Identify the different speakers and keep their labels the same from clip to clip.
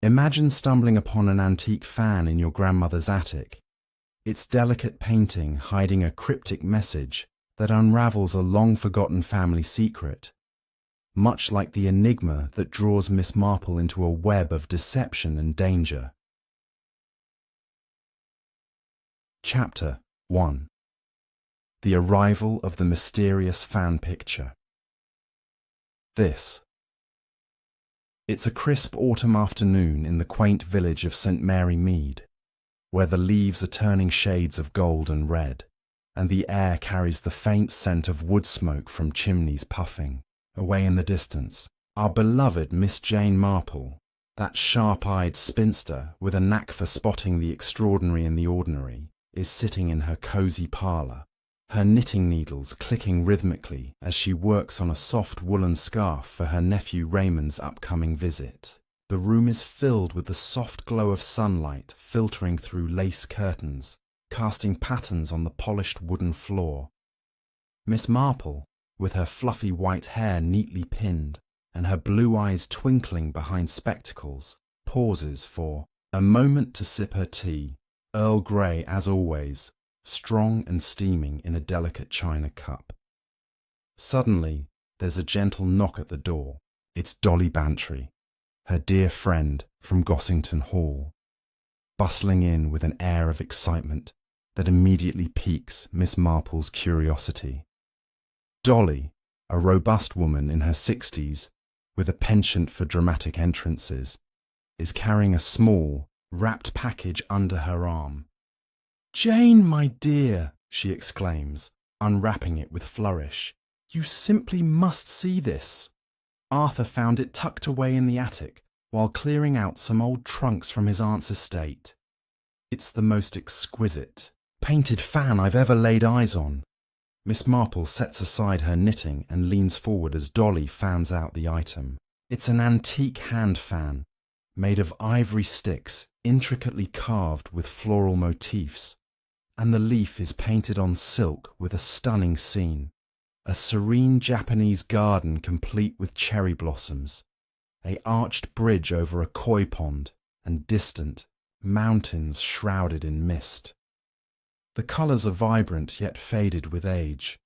Speaker 1: Imagine stumbling upon an antique fan in your grandmother's attic, its delicate painting hiding a cryptic message that unravels a long-forgotten family secret, much like the enigma that draws Miss Marple into a web of deception and danger. Chapter 1. The Arrival of the Mysterious Fan Picture. It's a crisp autumn afternoon in the quaint village of St. Mary Mead, where the leaves are turning shades of gold and red, and the air carries the faint scent of wood smoke from chimneys puffing. Away in the distance, our beloved Miss Jane Marple, that sharp-eyed spinster with a knack for spotting the extraordinary in the ordinary, is sitting in her cosy parlour, her knitting needles clicking rhythmically as she works on a soft woolen scarf for her nephew Raymond's upcoming visit. The room is filled with the soft glow of sunlight filtering through lace curtains, casting patterns on the polished wooden floor. Miss Marple, with her fluffy white hair neatly pinned and her blue eyes twinkling behind spectacles, pauses for a moment to sip her tea, Earl Grey as always, strong and steaming in a delicate china cup. Suddenly, there's a gentle knock at the door. It's Dolly Bantry, her dear friend from Gossington Hall, bustling in with an air of excitement that immediately piques Miss Marple's curiosity. Dolly, a robust woman in her 60s, with a penchant for dramatic entrances, is carrying a small, wrapped package under her arm. "Jane, my dear," she exclaims, unwrapping it with flourish. "You simply must see this. Arthur found it tucked away in the attic while clearing out some old trunks from his aunt's estate. It's the most exquisite, painted fan I've ever laid eyes on." Miss Marple sets aside her knitting and leans forward as Dolly fans out the item. It's an antique hand fan, made of ivory sticks intricately carved with floral motifs, and the leaf is painted on silk with a stunning scene. A serene Japanese garden complete with cherry blossoms, an arched bridge over a koi pond, and distant mountains shrouded in mist. The colours are vibrant yet faded with age,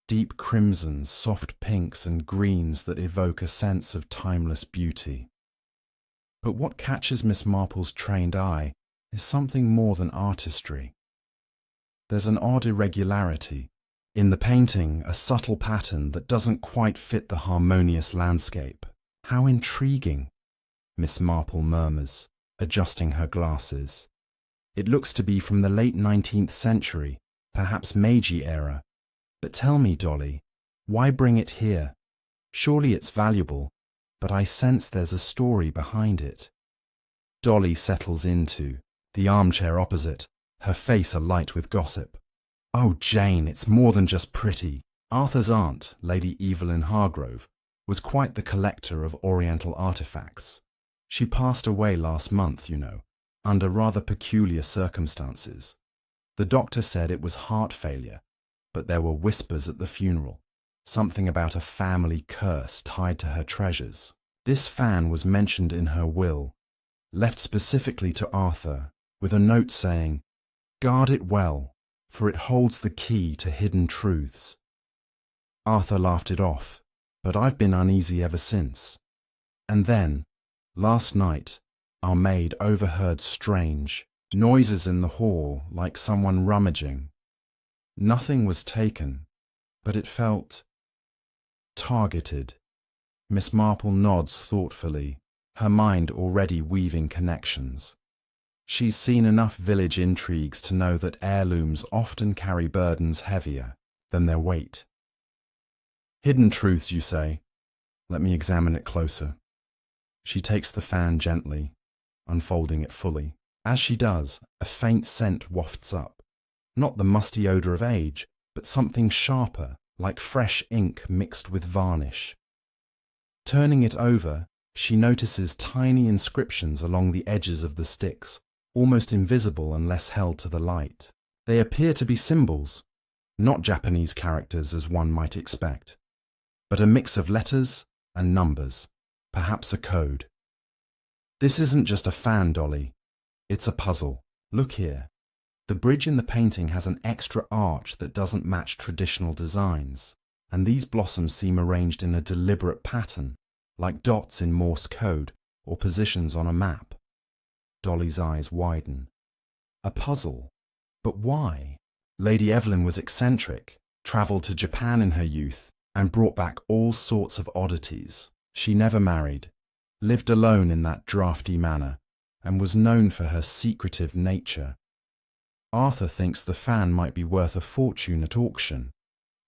Speaker 1: deep crimsons, soft pinks and greens that evoke a sense of timeless beauty. But what catches Miss Marple's trained eye is something more than artistry. There's an odd irregularity. In the painting, a subtle pattern that doesn't quite fit the harmonious landscape. "How intriguing," Miss Marple murmurs, adjusting her glasses. "It looks to be from the late 19th century, perhaps Meiji era. But tell me, Dolly, why bring it here? Surely it's valuable, but I sense there's a story behind it." Dolly settles into the armchair opposite, her face alight with gossip. "Oh, Jane, it's more than just pretty. Arthur's aunt, Lady Evelyn Hargrove, was quite the collector of Oriental artifacts. She passed away last month, you know, under rather peculiar circumstances. The doctor said it was heart failure, but there were whispers at the funeral, something about a family curse tied to her treasures. This fan was mentioned in her will, left specifically to Arthur, with a note saying, 'Guard it well, for it holds the key to hidden truths.' Arthur laughed it off, but I've been uneasy ever since. And then, last night, our maid overheard strange noises in the hall like someone rummaging. Nothing was taken, but it felt targeted." Miss Marple nods thoughtfully, her mind already weaving connections. She's seen enough village intrigues to know that heirlooms often carry burdens heavier than their weight. "Hidden truths, you say? Let me examine it closer." She takes the fan gently, unfolding it fully. As she does, a faint scent wafts up. Not the musty odour of age, but something sharper, like fresh ink mixed with varnish. Turning it over, she notices tiny inscriptions along the edges of the sticks, almost invisible unless held to the light. They appear to be symbols, not Japanese characters as one might expect, but a mix of letters and numbers, perhaps a code. This isn't just a fan, Dolly. It's a puzzle. Look here. The bridge in the painting has an extra arch that doesn't match traditional designs, and these blossoms seem arranged in a deliberate pattern, like dots in Morse code or positions on a map. Dolly's eyes widen. A puzzle? But why? Lady Evelyn was eccentric, travelled to Japan in her youth, and brought back all sorts of oddities. She never married, lived alone in that drafty manner, and was known for her secretive nature. Arthur thinks the fan might be worth a fortune at auction,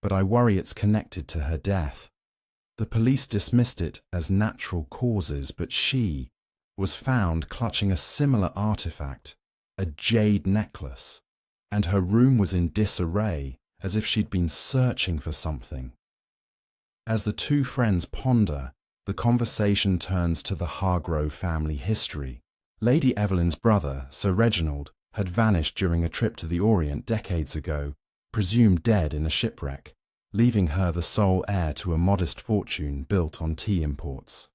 Speaker 1: but I worry it's connected to her death. The police dismissed it as natural causes, but she was found clutching a similar artifact, a jade necklace, and her room was in disarray, as if she'd been searching for something. As the two friends ponder, the conversation turns to the Hargrove family history. Lady Evelyn's brother, Sir Reginald, had vanished during a trip to the Orient decades ago, presumed dead in a shipwreck, leaving her the sole heir to a modest fortune built on tea imports.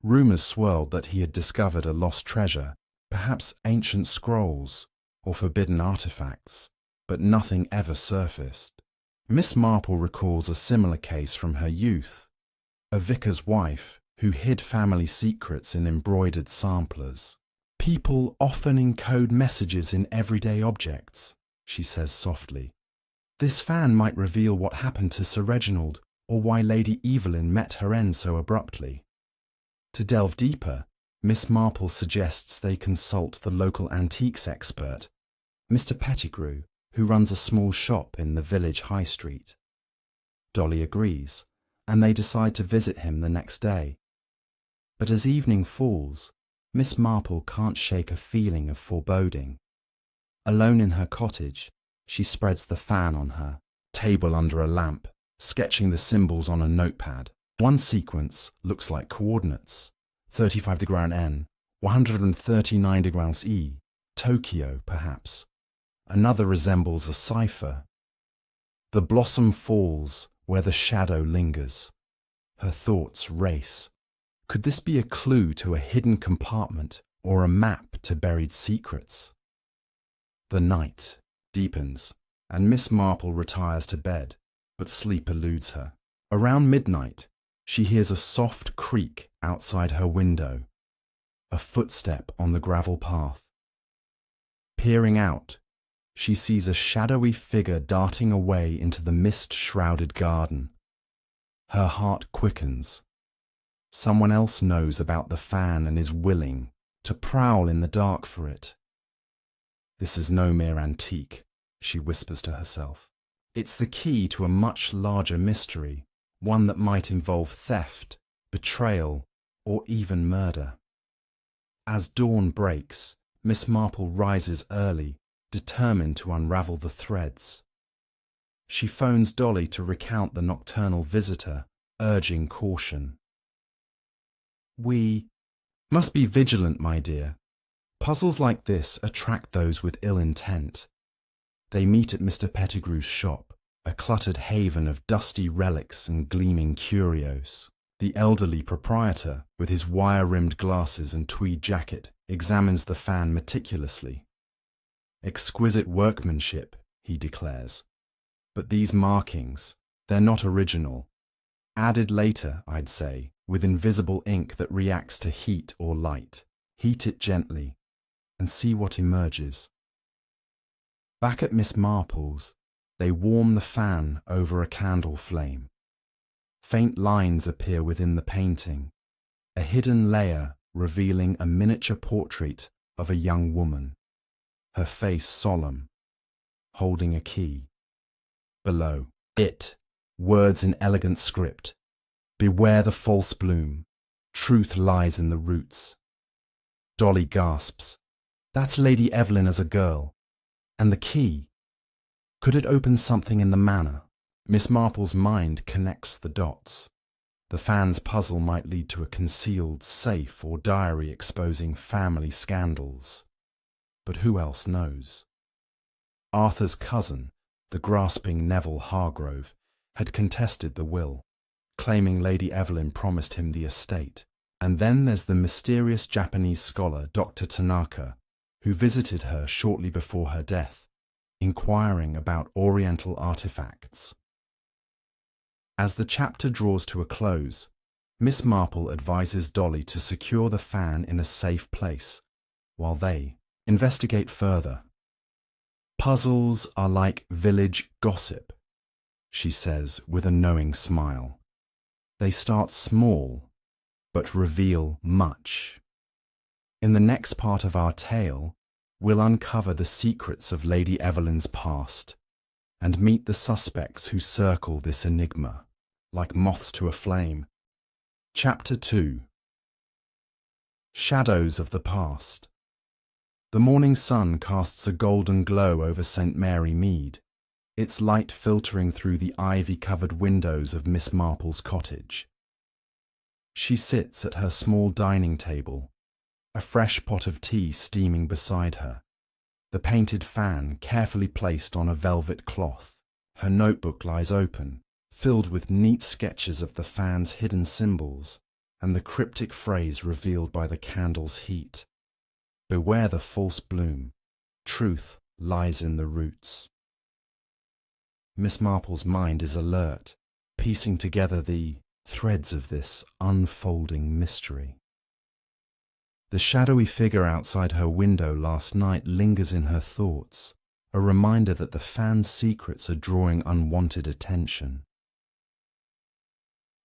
Speaker 1: Rumours swirled that he had discovered a lost treasure, perhaps ancient scrolls or forbidden artifacts, but nothing ever surfaced. Miss Marple recalls a similar case from her youth, a vicar's wife who hid family secrets in embroidered samplers. People often encode messages in everyday objects, she says softly. This fan might reveal what happened to Sir Reginald or why Lady Evelyn met her end so abruptly. To delve deeper, Miss Marple suggests they consult the local antiques expert, Mr. Pettigrew, who runs a small shop in the village high street. Dolly agrees, and they decide to visit him the next day. But as evening falls, Miss Marple can't shake a feeling of foreboding. Alone in her cottage, she spreads the fan on her table under a lamp, sketching the symbols on a notepad. One sequence looks like coordinates: 35 degrees N, 139 degrees E, Tokyo perhaps. Another resembles a cipher. The blossom falls where the shadow lingers. Her thoughts race. Could this be a clue to a hidden compartment or a map to buried secrets? The night deepens, and Miss Marple retires to bed, but sleep eludes her. Around midnight, she hears a soft creak outside her window, a footstep on the gravel path. Peering out, she sees a shadowy figure darting away into the mist-shrouded garden. Her heart quickens. Someone else knows about the fan and is willing to prowl in the dark for it. This is no mere antique, she whispers to herself. It's the key to a much larger mystery, one that might involve theft, betrayal, or even murder. As dawn breaks, Miss Marple rises early, determined to unravel the threads. She phones Dolly to recount the nocturnal visitor, urging caution. We must be vigilant, my dear. Puzzles like this attract those with ill intent. They meet at Mr. Pettigrew's shop, a cluttered haven of dusty relics and gleaming curios. The elderly proprietor, with his wire-rimmed glasses and tweed jacket, examines the fan meticulously. Exquisite workmanship, he declares. But these markings, they're not original. Added later, I'd say, with invisible ink that reacts to heat or light. Heat it gently, and see what emerges. Back at Miss Marple's, they warm the fan over a candle flame. Faint lines appear within the painting, a hidden layer revealing a miniature portrait of a young woman, her face solemn, holding a key. Below, words in elegant script. Beware the false bloom. Truth lies in the roots. Dolly gasps. That's Lady Evelyn as a girl. And the key. Could it open something in the manor? Miss Marple's mind connects the dots. The fan's puzzle might lead to a concealed safe or diary exposing family scandals. But who else knows? Arthur's cousin, the grasping Neville Hargrove, had contested the will, claiming Lady Evelyn promised him the estate. And then there's the mysterious Japanese scholar Dr. Tanaka, who visited her shortly before her death, inquiring about Oriental artifacts. As the chapter draws to a close, Miss Marple advises Dolly to secure the fan in a safe place, while they investigate further. Puzzles are like village gossip, she says with a knowing smile. They start small, but reveal much. In the next part of our tale, we'll uncover the secrets of Lady Evelyn's past and meet the suspects who circle this enigma, like moths to a flame. Chapter 2. Shadows of the Past. The morning sun casts a golden glow over St. Mary Mead, its light filtering through the ivy-covered windows of Miss Marple's cottage. She sits at her small dining table, a fresh pot of tea steaming beside her, the painted fan carefully placed on a velvet cloth. Her notebook lies open, filled with neat sketches of the fan's hidden symbols and the cryptic phrase revealed by the candle's heat. Beware the false bloom. Truth lies in the roots. Miss Marple's mind is alert, piecing together the threads of this unfolding mystery. The shadowy figure outside her window last night lingers in her thoughts, a reminder that the fan's secrets are drawing unwanted attention.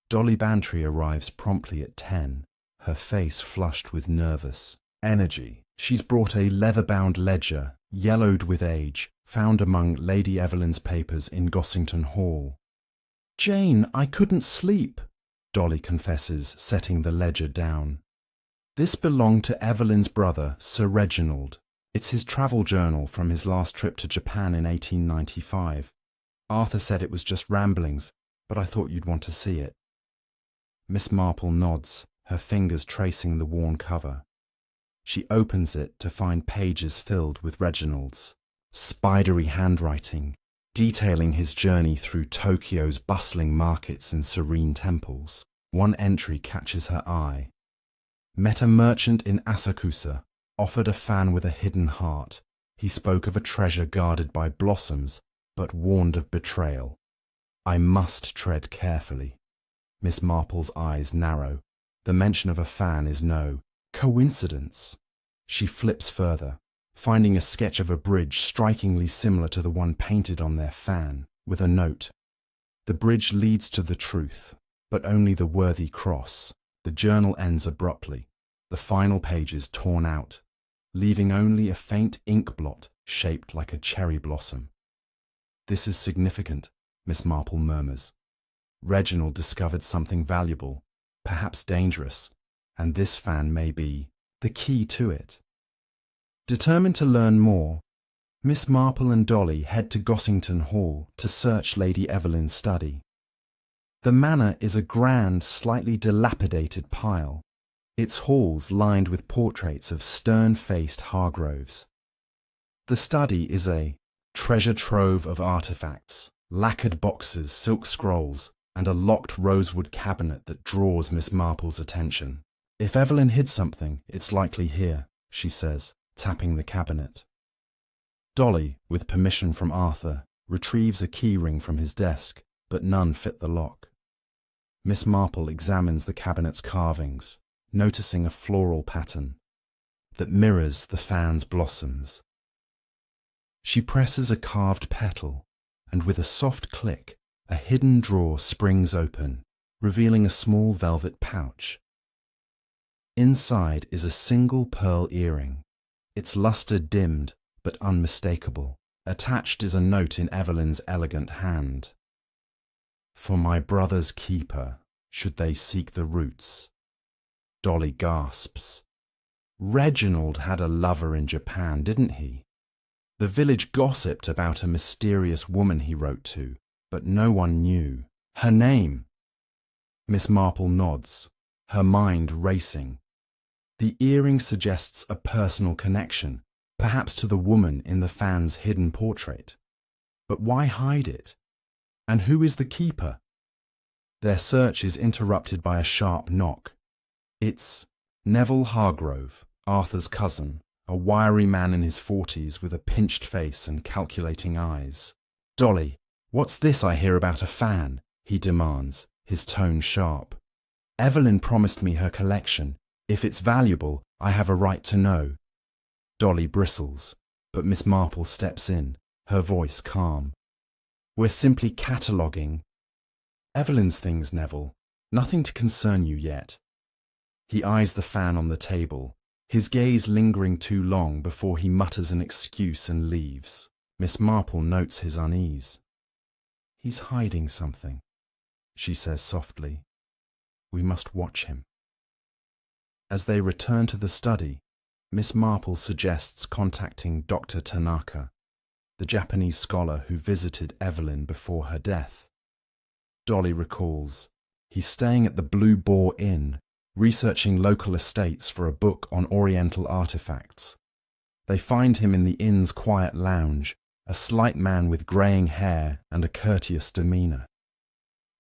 Speaker 1: Dolly Bantry arrives promptly at 10, her face flushed with nervous energy. She's brought a leather-bound ledger, yellowed with age, found among Lady Evelyn's papers in Gossington Hall. "Jane, I couldn't sleep," Dolly confesses, setting the ledger down. "This belonged to Evelyn's brother, Sir Reginald. It's his travel journal from his last trip to Japan in 1895. Arthur said it was just ramblings, but I thought you'd want to see it." Miss Marple nods, her fingers tracing the worn cover. She opens it to find pages filled with Reginald's spidery handwriting, detailing his journey through Tokyo's bustling markets and serene temples. One entry catches her eye. "Met a merchant in Asakusa, offered a fan with a hidden heart. He spoke of a treasure guarded by blossoms, but warned of betrayal. I must tread carefully." Miss Marple's eyes narrow. The mention of a fan is no coincidence. She flips further, finding a sketch of a bridge strikingly similar to the one painted on their fan, with a note. The bridge leads to the truth, but only the worthy cross. The journal ends abruptly, the final pages torn out, leaving only a faint ink blot shaped like a cherry blossom. "This is significant," Miss Marple murmurs. "Reginald discovered something valuable, perhaps dangerous, and this fan may be the key to it." Determined to learn more, Miss Marple and Dolly head to Gossington Hall to search Lady Evelyn's study. The manor is a grand, slightly dilapidated pile, its halls lined with portraits of stern-faced Hargroves. The study is a treasure trove of artifacts, lacquered boxes, silk scrolls, and a locked rosewood cabinet that draws Miss Marple's attention. "If Evelyn hid something, it's likely here," she says, tapping the cabinet. Dolly, with permission from Arthur, retrieves a key ring from his desk, but none fit the lock. Miss Marple examines the cabinet's carvings, noticing a floral pattern that mirrors the fan's blossoms. She presses a carved petal, and with a soft click, a hidden drawer springs open, revealing a small velvet pouch. Inside is a single pearl earring, its luster dimmed but unmistakable. Attached is a note in Evelyn's elegant hand. "For my brother's keeper, should they seek the roots." Dolly gasps. Reginald had a lover in Japan, didn't he? The village gossiped about a mysterious woman he wrote to, but no one knew her name. Miss Marple nods, her mind racing. The earring suggests a personal connection, perhaps to the woman in the fan's hidden portrait. But why hide it? And who is the keeper? Their search is interrupted by a sharp knock. It's Neville Hargrove, Arthur's cousin, a wiry man in his 40s with a pinched face and calculating eyes. "Dolly, what's this I hear about a fan?" he demands, his tone sharp. "Evelyn promised me her collection. If it's valuable, I have a right to know." Dolly bristles, but Miss Marple steps in, her voice calm. "We're simply cataloguing Evelyn's things, Neville. Nothing to concern you yet." He eyes the fan on the table, his gaze lingering too long before he mutters an excuse and leaves. Miss Marple notes his unease. "He's hiding something," she says softly. "We must watch him." As they return to the study, Miss Marple suggests contacting Dr. Tanaka, the Japanese scholar who visited Evelyn before her death. Dolly recalls, he's staying at the Blue Boar Inn, researching local estates for a book on Oriental artifacts. They find him in the inn's quiet lounge, a slight man with greying hair and a courteous demeanour.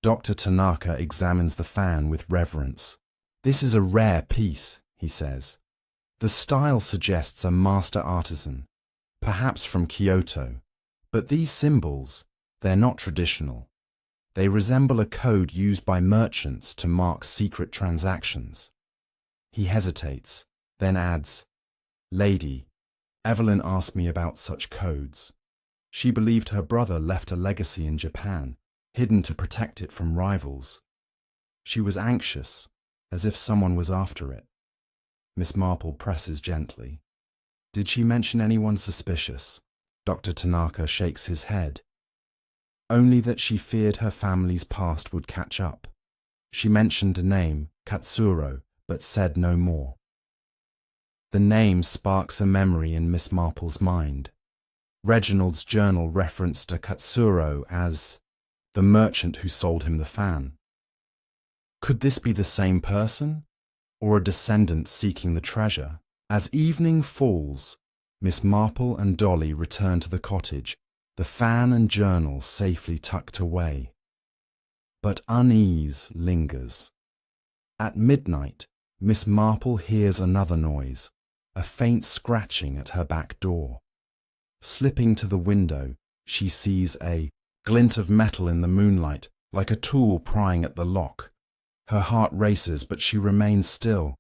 Speaker 1: Dr. Tanaka examines the fan with reverence. "This is a rare piece," he says. "The style suggests a master artisan, perhaps from Kyoto, but these symbols, they're not traditional. They resemble a code used by merchants to mark secret transactions." He hesitates, then adds, "Lady, Evelyn asked me about such codes. She believed her brother left a legacy in Japan, hidden to protect it from rivals. She was anxious, as if someone was after it." Miss Marple presses gently. "Did she mention anyone suspicious?" Dr. Tanaka shakes his head. "Only that she feared her family's past would catch up. She mentioned a name, Katsuro, but said no more." The name sparks a memory in Miss Marple's mind. Reginald's journal referenced a Katsuro as the merchant who sold him the fan. Could this be the same person, or a descendant seeking the treasure? As evening falls, Miss Marple and Dolly return to the cottage, the fan and journal safely tucked away. But unease lingers. At midnight, Miss Marple hears another noise, a faint scratching at her back door. Slipping to the window, she sees a glint of metal in the moonlight, like a tool prying at the lock. Her heart races, but she remains still.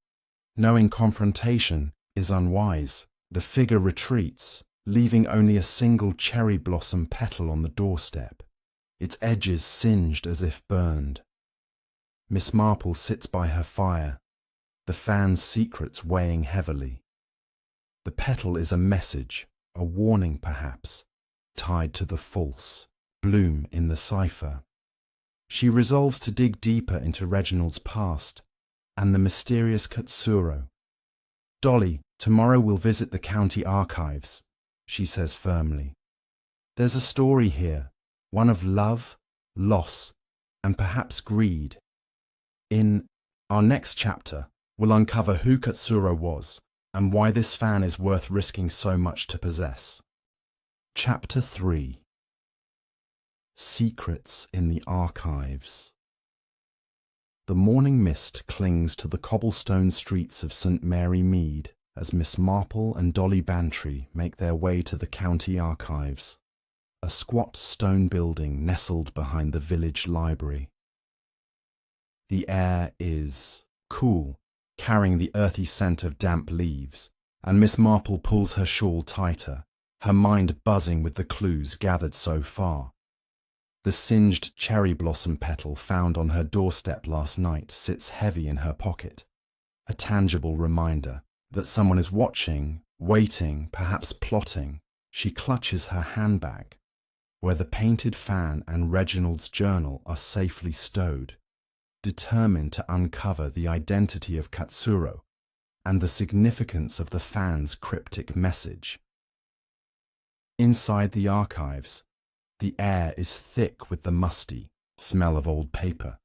Speaker 1: Knowing confrontation is unwise, the figure retreats, leaving only a single cherry blossom petal on the doorstep, its edges singed as if burned. Miss Marple sits by her fire, the fan's secrets weighing heavily. The petal is a message, a warning perhaps, tied to the false bloom in the cipher. She resolves to dig deeper into Reginald's past and the mysterious Katsuro. "Dolly, tomorrow we'll visit the county archives," she says firmly. "There's a story here, one of love, loss, and perhaps greed. In our next chapter, we'll uncover who Katsuro was and why this fan is worth risking so much to possess." Chapter 3. Secrets in the Archives. The morning mist clings to the cobblestone streets of St. Mary Mead as Miss Marple and Dolly Bantry make their way to the county archives, a squat stone building nestled behind the village library. The air is cool, carrying the earthy scent of damp leaves, and Miss Marple pulls her shawl tighter, her mind buzzing with the clues gathered so far. The singed cherry blossom petal found on her doorstep last night sits heavy in her pocket, a tangible reminder that someone is watching, waiting, perhaps plotting. She clutches her handbag, where the painted fan and Reginald's journal are safely stowed, determined to uncover the identity of Katsuro and the significance of the fan's cryptic message. Inside the archives, the air is thick with the musty smell of old paper.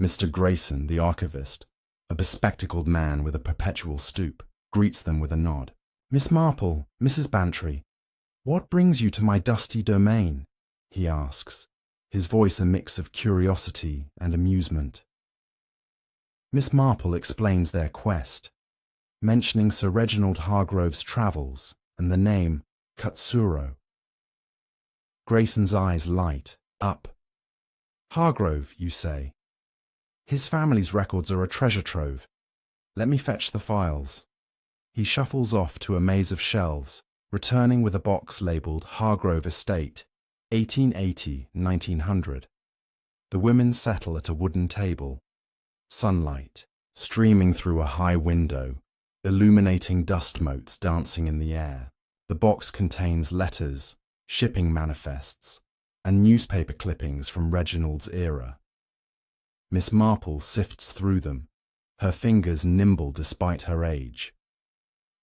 Speaker 1: Mr. Grayson, the archivist, a bespectacled man with a perpetual stoop, greets them with a nod. "Miss Marple, Mrs. Bantry, what brings you to my dusty domain?" he asks, his voice a mix of curiosity and amusement. Miss Marple explains their quest, mentioning Sir Reginald Hargrove's travels and the name Katsuro. Grayson's eyes light up. Hargrove, you say? His family's records are a treasure trove. Let me fetch the files. He shuffles off to a maze of shelves, returning with a box labelled Hargrove Estate, 1880-1900. The women settle at a wooden table. Sunlight, streaming through a high window, illuminating dust motes dancing in the air. The box contains letters, shipping manifests, and newspaper clippings from Reginald's era. Miss Marple sifts through them, her fingers nimble despite her age.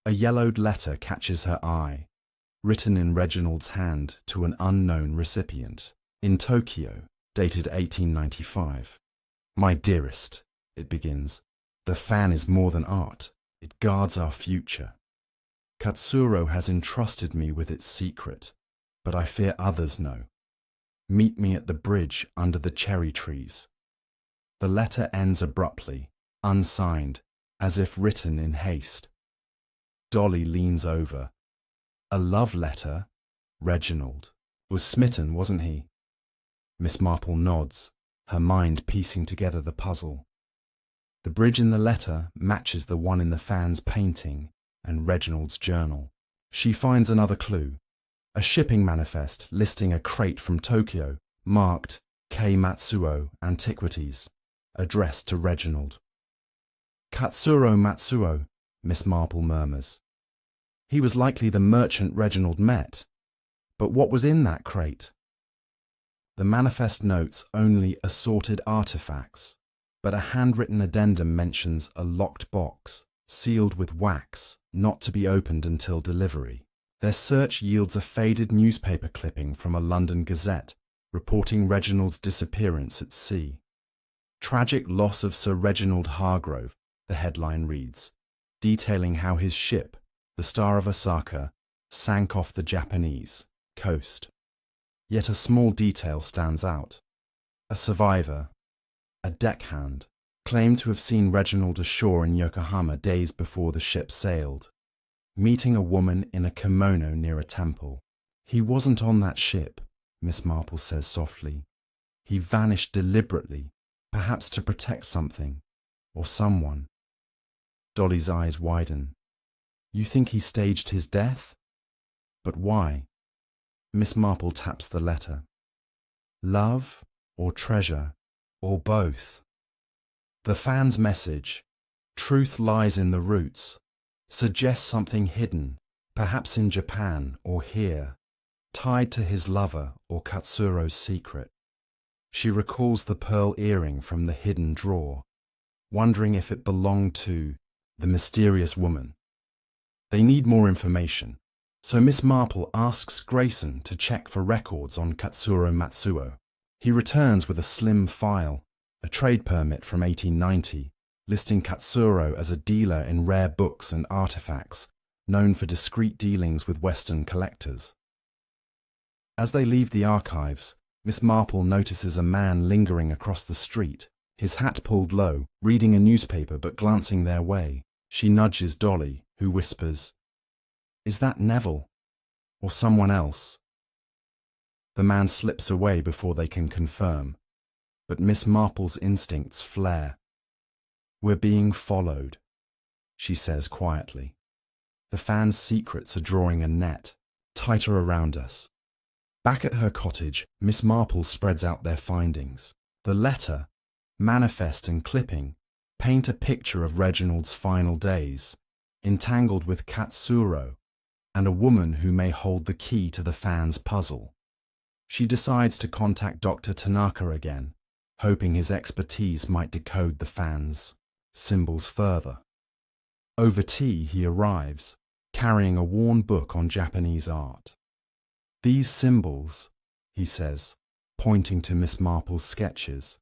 Speaker 1: A yellowed letter catches her eye, written in Reginald's hand to an unknown recipient, in Tokyo, dated 1895. My dearest, it begins, the fan is more than art, it guards our future. Katsuro has entrusted me with its secret, but I fear others know. Meet me at the bridge under the cherry trees. The letter ends abruptly, unsigned, as if written in haste. Dolly leans over. A love letter? Reginald was smitten, wasn't he? Miss Marple nods, her mind piecing together the puzzle. The bridge in the letter matches the one in the fan's painting and Reginald's journal. She finds another clue, a shipping manifest listing a crate from Tokyo, marked K. Matsuo Antiquities, addressed to Reginald. Katsuro Matsuo, Miss Marple murmurs. He was likely the merchant Reginald met. But what was in that crate? The manifest notes only assorted artifacts, but a handwritten addendum mentions a locked box, sealed with wax, not to be opened until delivery. Their search yields a faded newspaper clipping from a London Gazette, reporting Reginald's disappearance at sea. Tragic loss of Sir Reginald Hargrove, the headline reads, detailing how his ship, the Star of Osaka, sank off the Japanese coast. Yet a small detail stands out. A survivor, a deckhand, claimed to have seen Reginald ashore in Yokohama days before the ship sailed, meeting a woman in a kimono near a temple. He wasn't on that ship, Miss Marple says softly. He vanished deliberately, perhaps to protect something, or someone. Dolly's eyes widen. You think he staged his death? But why? Miss Marple taps the letter. Love or treasure, or both? The fan's message, truth lies in the roots, suggests something hidden, perhaps in Japan or here, tied to his lover or Katsuro's secret. She recalls the pearl earring from the hidden drawer, wondering if it belonged to the mysterious woman. They need more information, so Miss Marple asks Grayson to check for records on Katsuro Matsuo. He returns with a slim file, a trade permit from 1890, listing Katsuro as a dealer in rare books and artifacts, known for discreet dealings with Western collectors. As they leave the archives, Miss Marple notices a man lingering across the street, his hat pulled low, reading a newspaper but glancing their way. She nudges Dolly, who whispers, Is that Neville? Or someone else? The man slips away before they can confirm, but Miss Marple's instincts flare. We're being followed, she says quietly. The fan's secrets are drawing a net, tighter around us. Back at her cottage, Miss Marple spreads out their findings. The letter, manifest and clipping paint a picture of Reginald's final days, entangled with Katsuro and a woman who may hold the key to the fan's puzzle. She decides to contact Dr. Tanaka again, hoping his expertise might decode the fan's symbols further. Over tea he arrives, carrying a worn book on Japanese art. These symbols, he says, pointing to Miss Marple's sketches,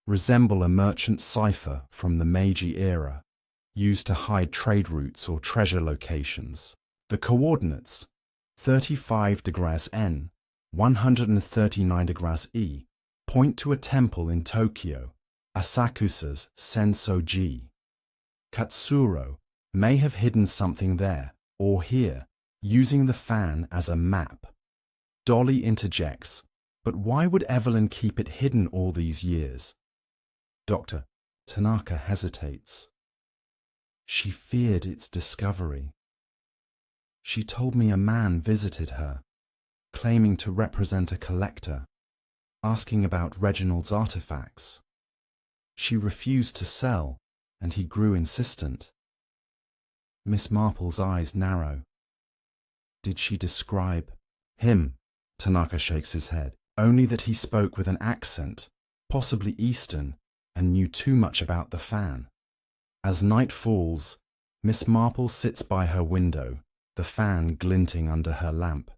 Speaker 1: resemble a merchant cipher from the Meiji era, used to hide trade routes or treasure locations. The coordinates, 35 degrees N, 139 degrees E, point to a temple in Tokyo, Asakusa's sensoji. Katsuro may have hidden something there or here, using the fan as a map. Dolly interjects, but why would Evelyn keep it hidden all these years? Dr. Tanaka hesitates. She feared its discovery. She told me a man visited her, claiming to represent a collector, asking about Reginald's artifacts. She refused to sell, and he grew insistent. Miss Marple's eyes narrow. Did she describe him? Tanaka shakes his head. Only that he spoke with an accent, possibly Eastern, and knew too much about the fan. As night falls, Miss Marple sits by her window, the fan glinting under her lamp.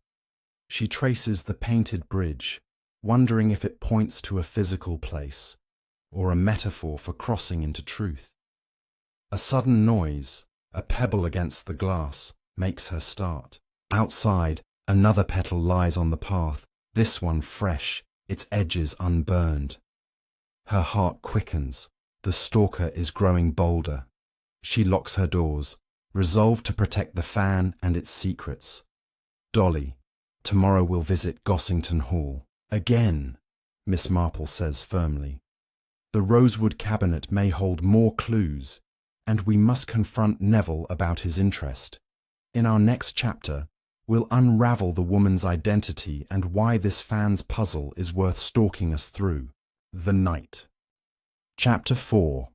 Speaker 1: She traces the painted bridge, wondering if it points to a physical place, or a metaphor for crossing into truth. A sudden noise, a pebble against the glass, makes her start. Outside, another petal lies on the path, this one fresh, its edges unburned. Her heart quickens. The stalker is growing bolder. She locks her doors, resolved to protect the fan and its secrets. Dolly, tomorrow we'll visit Gossington Hall. Again, Miss Marple says firmly. The rosewood cabinet may hold more clues, and we must confront Neville about his interest. In our next chapter, we'll unravel the woman's identity and why this fan's puzzle is worth stalking us through. The Night. Chapter 4.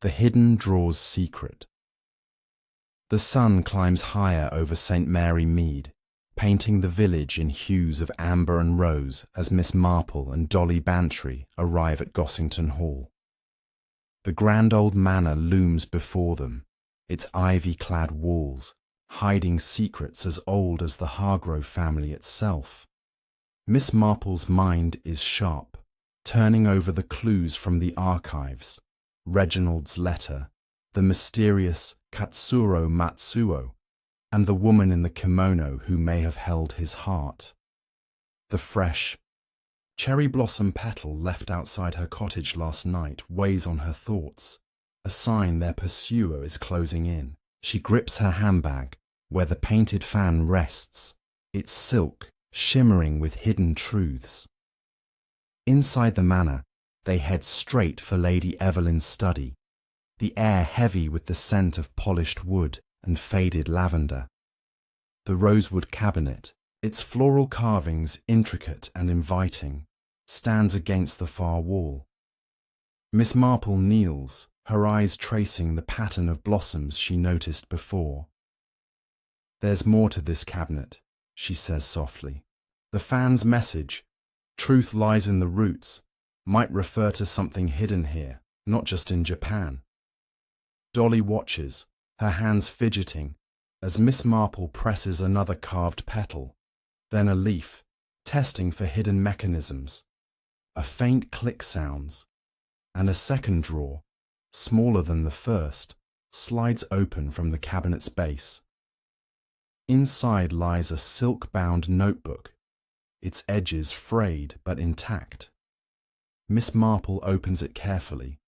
Speaker 1: The Hidden Draw's Secret. The sun climbs higher over St. Mary Mead, painting the village in hues of amber and rose as Miss Marple and Dolly Bantry arrive at Gossington Hall. The grand old manor looms before them, its ivy-clad walls, hiding secrets as old as the Hargrove family itself. Miss Marple's mind is sharp, turning over the clues from the archives, Reginald's letter, the mysterious Katsuro Matsuo, and the woman in the kimono who may have held his heart. The fresh, cherry blossom petal left outside her cottage last night weighs on her thoughts, a sign their pursuer is closing in. She grips her handbag, where the painted fan rests, its silk shimmering with hidden truths. Inside the manor, they head straight for Lady Evelyn's study, the air heavy with the scent of polished wood and faded lavender. The rosewood cabinet, its floral carvings intricate and inviting, stands against the far wall. Miss Marple kneels, her eyes tracing the pattern of blossoms she noticed before. There's more to this cabinet, she says softly. The fan's message, truth lies in the roots, might refer to something hidden here, not just in Japan. Dolly watches, her hands fidgeting, as Miss Marple presses another carved petal, then a leaf, testing for hidden mechanisms. A faint click sounds, and a second drawer, smaller than the first, slides open from the cabinet's base. Inside lies a silk-bound notebook, its edges frayed but intact. Miss Marple opens it carefully,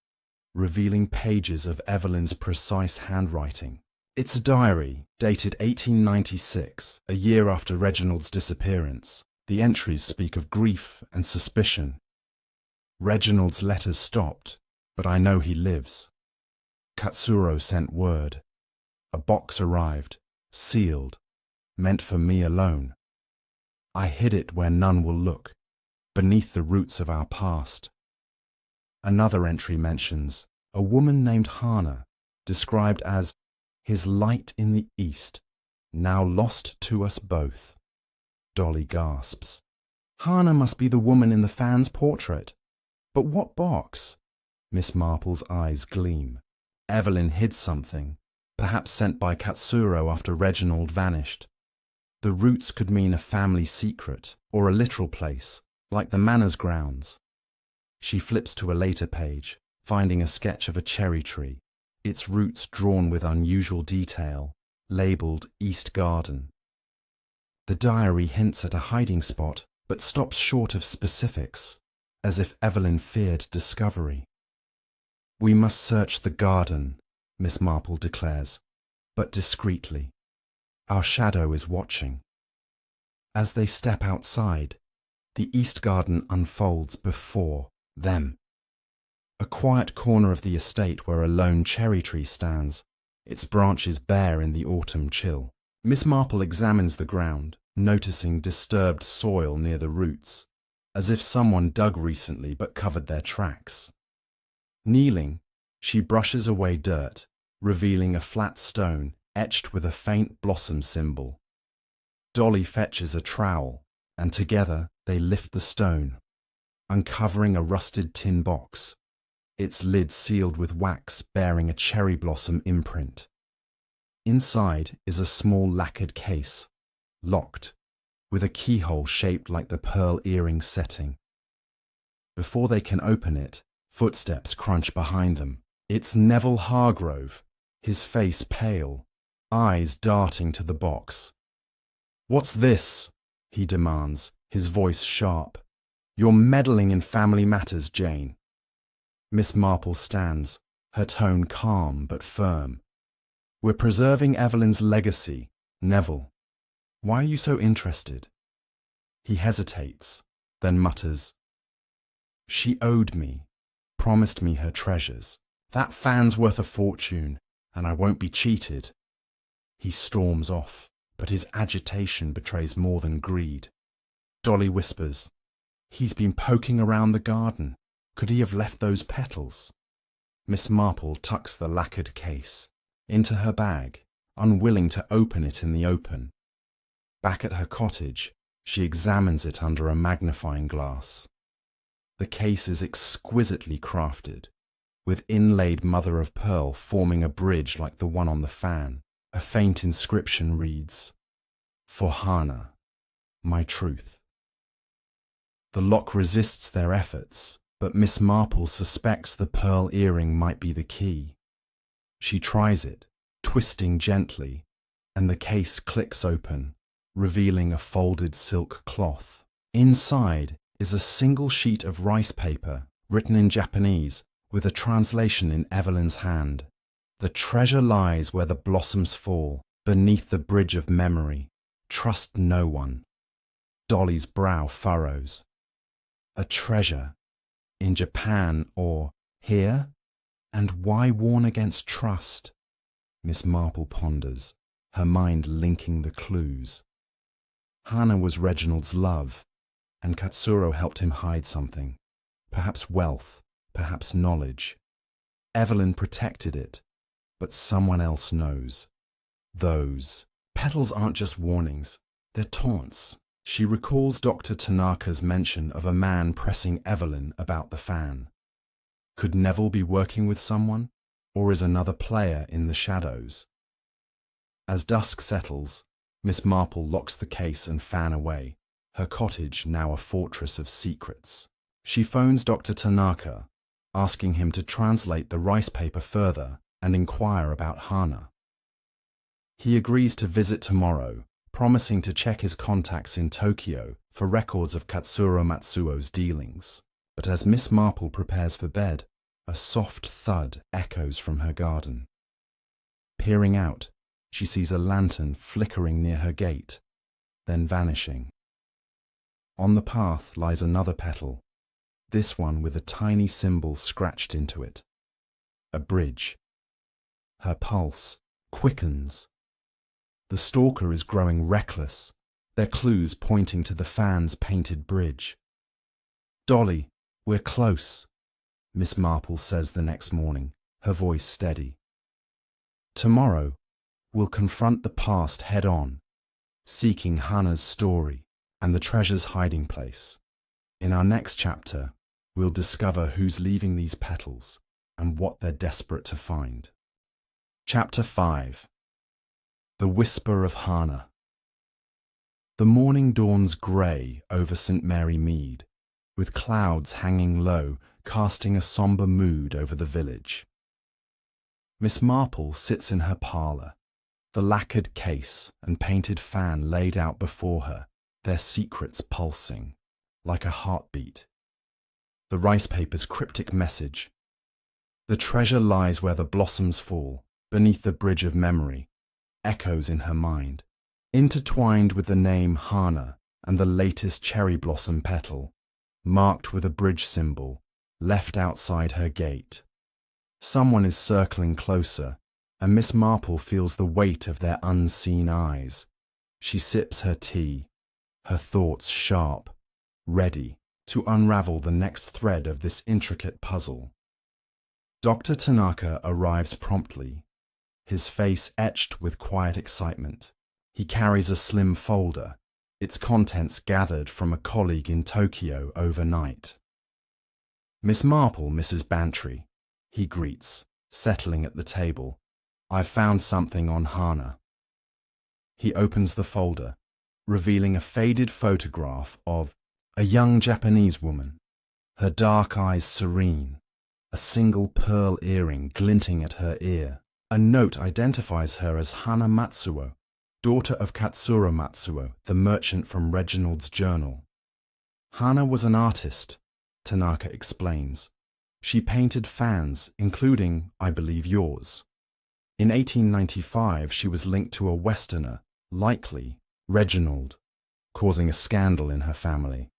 Speaker 1: revealing pages of Evelyn's precise handwriting. It's a diary, dated 1896, a year after Reginald's disappearance. The entries speak of grief and suspicion. Reginald's letters stopped, but I know he lives. Katsuro sent word. A box arrived, sealed, meant for me alone. I hid it where none will look, beneath the roots of our past. Another entry mentions a woman named Hana, described as his light in the east, now lost to us both. Dolly gasps. Hana must be the woman in the fan's portrait. But what box? Miss Marple's eyes gleam. Evelyn hid something, perhaps sent by Katsuro after Reginald vanished. The roots could mean a family secret, or a literal place, like the manor's grounds. She flips to a later page, finding a sketch of a cherry tree, its roots drawn with unusual detail, labelled East Garden. The diary hints at a hiding spot, but stops short of specifics, as if Evelyn feared discovery. We must search the garden, Miss Marple declares, but discreetly. Our shadow is watching. As they step outside, the east garden unfolds before them. A quiet corner of the estate where a lone cherry tree stands, its branches bare in the autumn chill. Miss Marple examines the ground, noticing disturbed soil near the roots, as if someone dug recently but covered their tracks. Kneeling, she brushes away dirt, revealing a flat stone etched with a faint blossom symbol. Dolly fetches a trowel, and together they lift the stone, uncovering a rusted tin box, its lid sealed with wax bearing a cherry blossom imprint. Inside is a small lacquered case, locked, with a keyhole shaped like the pearl earring setting. Before they can open it, footsteps crunch behind them. It's Neville Hargrove, his face pale, eyes darting to the box. "What's this?" he demands, his voice sharp. "You're meddling in family matters, Jane." Miss Marple stands, her tone calm but firm. "We're preserving Evelyn's legacy, Neville. Why are you so interested?" He hesitates, then mutters, "She owed me, promised me her treasures. That fan's worth a fortune, and I won't be cheated." He storms off, but his agitation betrays more than greed. Dolly whispers, "He's been poking around the garden. Could he have left those petals?" Miss Marple tucks the lacquered case into her bag, unwilling to open it in the open. Back at her cottage, she examines it under a magnifying glass. The case is exquisitely crafted, with inlaid mother of pearl forming a bridge like the one on the fan. A faint inscription reads, "For Hannah, my truth." The lock resists their efforts, but Miss Marple suspects the pearl earring might be the key. She tries it, twisting gently, and the case clicks open, revealing a folded silk cloth. Inside is a single sheet of rice paper, written in Japanese, with a translation in Evelyn's hand. "The treasure lies where the blossoms fall, beneath the bridge of memory. Trust no one." Dolly's brow furrows. A treasure? In Japan or here? And why warn against trust? Miss Marple ponders, her mind linking the clues. Hannah was Reginald's love, and Katsuro helped him hide something. Perhaps wealth, perhaps knowledge. Evelyn protected it, but someone else knows. Those petals aren't just warnings, they're taunts. She recalls Dr. Tanaka's mention of a man pressing Evelyn about the fan. Could Neville be working with someone, or is another player in the shadows? As dusk settles, Miss Marple locks the case and fan away, her cottage now a fortress of secrets. She phones Dr. Tanaka, asking him to translate the rice paper further and inquire about Hana. He agrees to visit tomorrow, promising to check his contacts in Tokyo for records of Katsuro Matsuo's dealings. But as Miss Marple prepares for bed, a soft thud echoes from her garden. Peering out, she sees a lantern flickering near her gate, then vanishing. On the path lies another petal, this one with a tiny symbol scratched into it. A bridge. Her pulse quickens. The stalker is growing reckless, their clues pointing to the fan's painted bridge. "Dolly, we're close," Miss Marple says the next morning, her voice steady. "Tomorrow, we'll confront the past head-on, seeking Hannah's story and the treasure's hiding place. In our next chapter, we'll discover who's leaving these petals and what they're desperate to find." Chapter 5. The Whisper of Hannah. The morning dawns grey over St. Mary Mead, with clouds hanging low, casting a sombre mood over the village. Miss Marple sits in her parlour, the lacquered case and painted fan laid out before her, their secrets pulsing, like a heartbeat. The rice paper's cryptic message, The treasure lies where the blossoms fall, beneath the bridge of memory, echoes in her mind, intertwined with the name Hana and the latest cherry blossom petal, marked with a bridge symbol, left outside her gate. Someone is circling closer, and Miss Marple feels the weight of their unseen eyes. She sips her tea, her thoughts sharp, ready to unravel the next thread of this intricate puzzle. Dr. Tanaka arrives promptly, his face etched with quiet excitement. He carries a slim folder, its contents gathered from a colleague in Tokyo overnight. "Miss Marple, Mrs. Bantry," he greets, settling at the table. "I've found something on Hana." He opens the folder, revealing a faded photograph of a young Japanese woman, her dark eyes serene, a single pearl earring glinting at her ear. A note identifies her as Hana Matsuo, daughter of Katsura Matsuo, the merchant from Reginald's journal. Hana was an artist, Tanaka explains. She painted fans, including, I believe, yours. In 1895, she was linked to a Westerner, likely Reginald, causing a scandal in her family.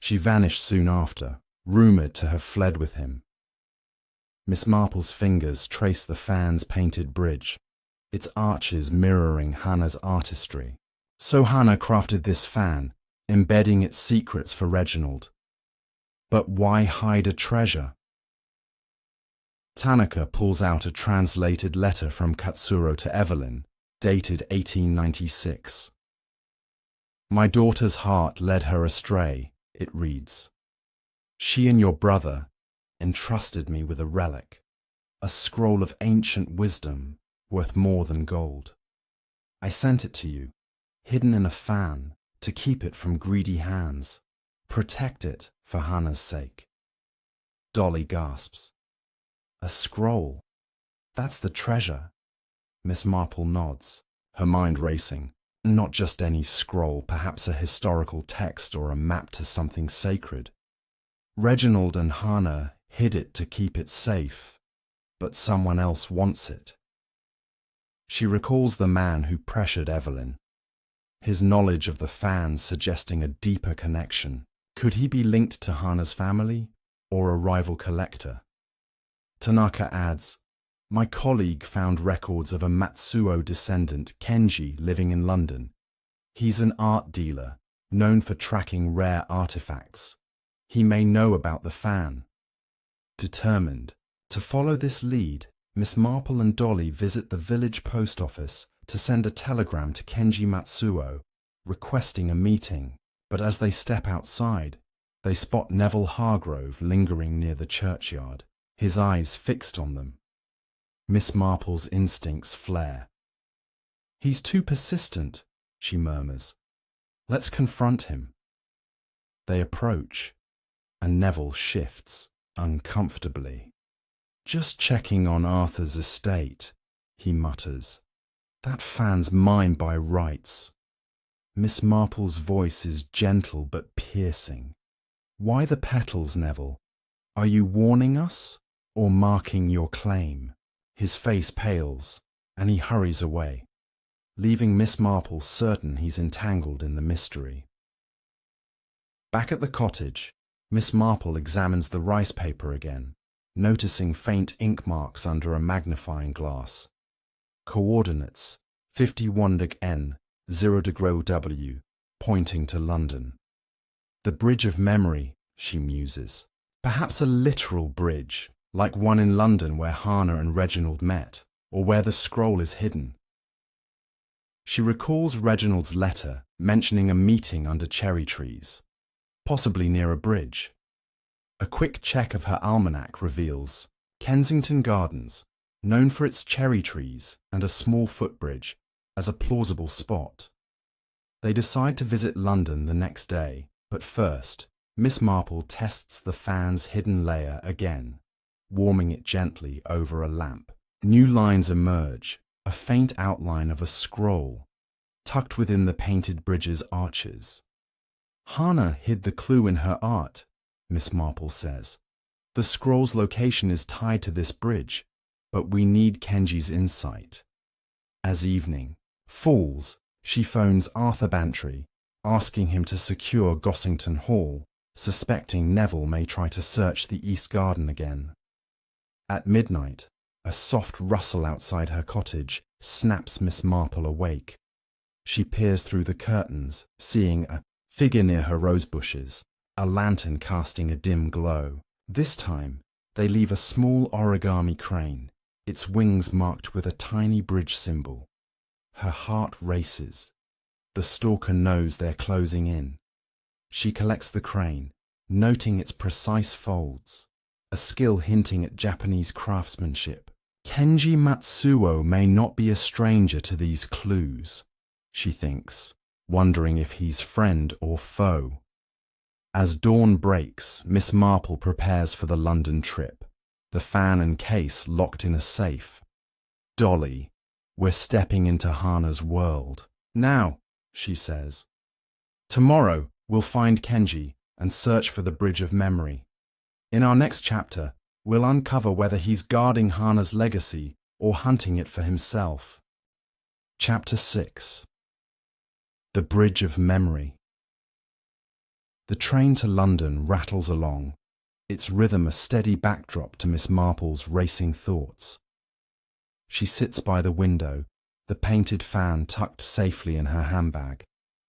Speaker 1: She vanished soon after, rumoured to have fled with him. Miss Marple's fingers trace the fan's painted bridge, its arches mirroring Hana's artistry. So Hana crafted this fan, embedding its secrets for Reginald. But why hide a treasure? Tanaka pulls out a translated letter from Katsuro to Evelyn, dated 1896. "My daughter's heart led her astray," it reads. "She and your brother entrusted me with a relic, a scroll of ancient wisdom worth more than gold. I sent it to you, hidden in a fan, to keep it from greedy hands. Protect it for Hana's sake." Dolly gasps. "A scroll? That's the treasure." Miss Marple nods, her mind racing. Not just any scroll, perhaps a historical text or a map to something sacred. Reginald and Hana hid it to keep it safe, but someone else wants it. She recalls the man who pressured Evelyn, his knowledge of the fans suggesting a deeper connection. Could he be linked to Hana's family or a rival collector? Tanaka adds, "My colleague found records of a Matsuo descendant, Kenji, living in London. He's an art dealer, known for tracking rare artifacts. He may know about the fan." Determined to follow this lead, Miss Marple and Dolly visit the village post office to send a telegram to Kenji Matsuo, requesting a meeting. But as they step outside, they spot Neville Hargrove lingering near the churchyard, his eyes fixed on them. Miss Marple's instincts flare. "He's too persistent," she murmurs. "Let's confront him." They approach, and Neville shifts uncomfortably. "Just checking on Arthur's estate," he mutters. "That fan's mine by rights." Miss Marple's voice is gentle but piercing. "Why the petals, Neville? Are you warning us or marking your claim?" His face pales, and he hurries away, leaving Miss Marple certain he's entangled in the mystery. Back at the cottage, Miss Marple examines the rice paper again, noticing faint ink marks under a magnifying glass. Coordinates 51°N, 0°W, pointing to London. The bridge of memory, she muses. Perhaps a literal bridge, like one in London where Hana and Reginald met, or where the scroll is hidden. She recalls Reginald's letter mentioning a meeting under cherry trees, possibly near a bridge. A quick check of her almanac reveals Kensington Gardens, known for its cherry trees and a small footbridge, as a plausible spot. They decide to visit London the next day, but first, Miss Marple tests the fan's hidden layer again, warming it gently over a lamp. New lines emerge, a faint outline of a scroll, tucked within the painted bridge's arches. "Hana hid the clue in her art," Miss Marple says. The scroll's location is tied to this bridge, but we need Kenji's insight. As evening falls, she phones Arthur Bantry, asking him to secure Gossington Hall, suspecting Neville may try to search the East Garden again. At midnight, a soft rustle outside her cottage snaps Miss Marple awake. She peers through the curtains, seeing a figure near her rose bushes, a lantern casting a dim glow. This time, they leave a small origami crane, its wings marked with a tiny bridge symbol. Her heart races. The stalker knows they're closing in. She collects the crane, noting its precise folds, a skill hinting at Japanese craftsmanship. Kenji Matsuo may not be a stranger to these clues, she thinks, wondering if he's friend or foe. As dawn breaks, Miss Marple prepares for the London trip, the fan and case locked in a safe. Dolly, we're stepping into Hana's world. Now, she says. Tomorrow, we'll find Kenji and search for the Bridge of Memory. In our next chapter, we'll uncover whether he's guarding Hana's legacy or hunting it for himself. Chapter 6. The Bridge of Memory. The train to London rattles along, its rhythm a steady backdrop to Miss Marple's racing thoughts. She sits by the window, the painted fan tucked safely in her handbag,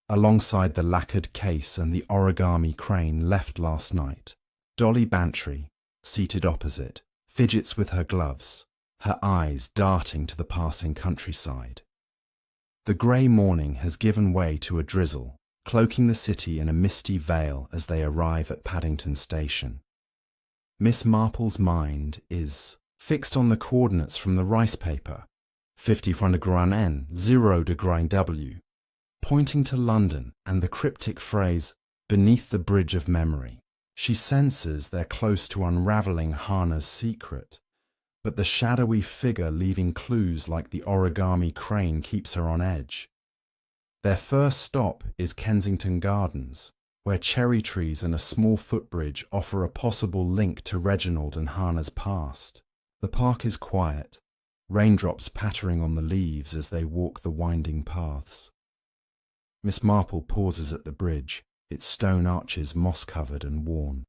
Speaker 1: alongside the lacquered case and the origami crane left last night. Dolly Bantry, seated opposite, fidgets with her gloves, her eyes darting to the passing countryside. The grey morning has given way to a drizzle, cloaking the city in a misty veil as they arrive at Paddington Station. Miss Marple's mind is fixed on the coordinates from the rice paper, 50 Grand N, 0 W, pointing to London and the cryptic phrase, beneath the Bridge of Memory. She senses they're close to unravelling Hana's secret, but the shadowy figure leaving clues like the origami crane keeps her on edge. Their first stop is Kensington Gardens, where cherry trees and a small footbridge offer a possible link to Reginald and Hana's past. The park is quiet, raindrops pattering on the leaves as they walk the winding paths. Miss Marple pauses at the bridge, its stone arches moss-covered and worn.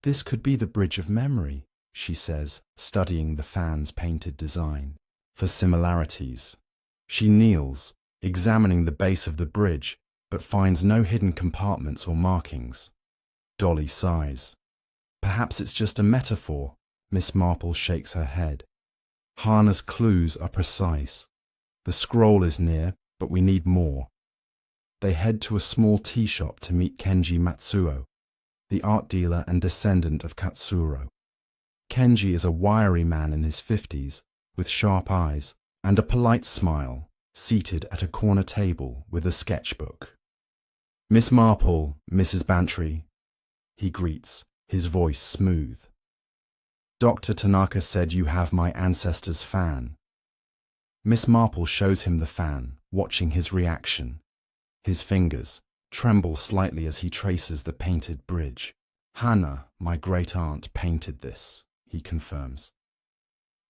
Speaker 1: This could be the Bridge of Memory, she says, studying the fan's painted design. For similarities. She kneels, examining the base of the bridge, but finds no hidden compartments or markings. Dolly sighs. Perhaps it's just a metaphor. Miss Marple shakes her head. Hana's clues are precise. The scroll is near, but we need more. They head to a small tea shop to meet Kenji Matsuo, the art dealer and descendant of Katsuro. Kenji is a wiry man in his 50s, with sharp eyes and a polite smile, seated at a corner table with a sketchbook. Miss Marple, Mrs. Bantry, he greets, his voice smooth. Dr. Tanaka said you have my ancestor's fan. Miss Marple shows him the fan, watching his reaction. His fingers tremble slightly as he traces the painted bridge. Hana, my great-aunt, painted this, he confirms.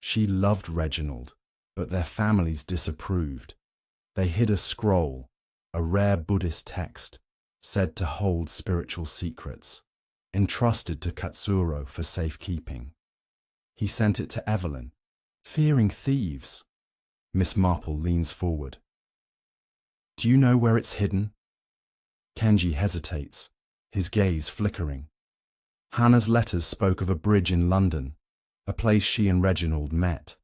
Speaker 1: She loved Reginald, but their families disapproved. They hid a scroll, a rare Buddhist text, said to hold spiritual secrets, entrusted to Katsuro for safekeeping. He sent it to Evelyn, fearing thieves. Miss Marple leans forward. Do you know where it's hidden? Kenji hesitates, his gaze flickering. Hana's letters spoke of a bridge in London, a place she and Reginald met.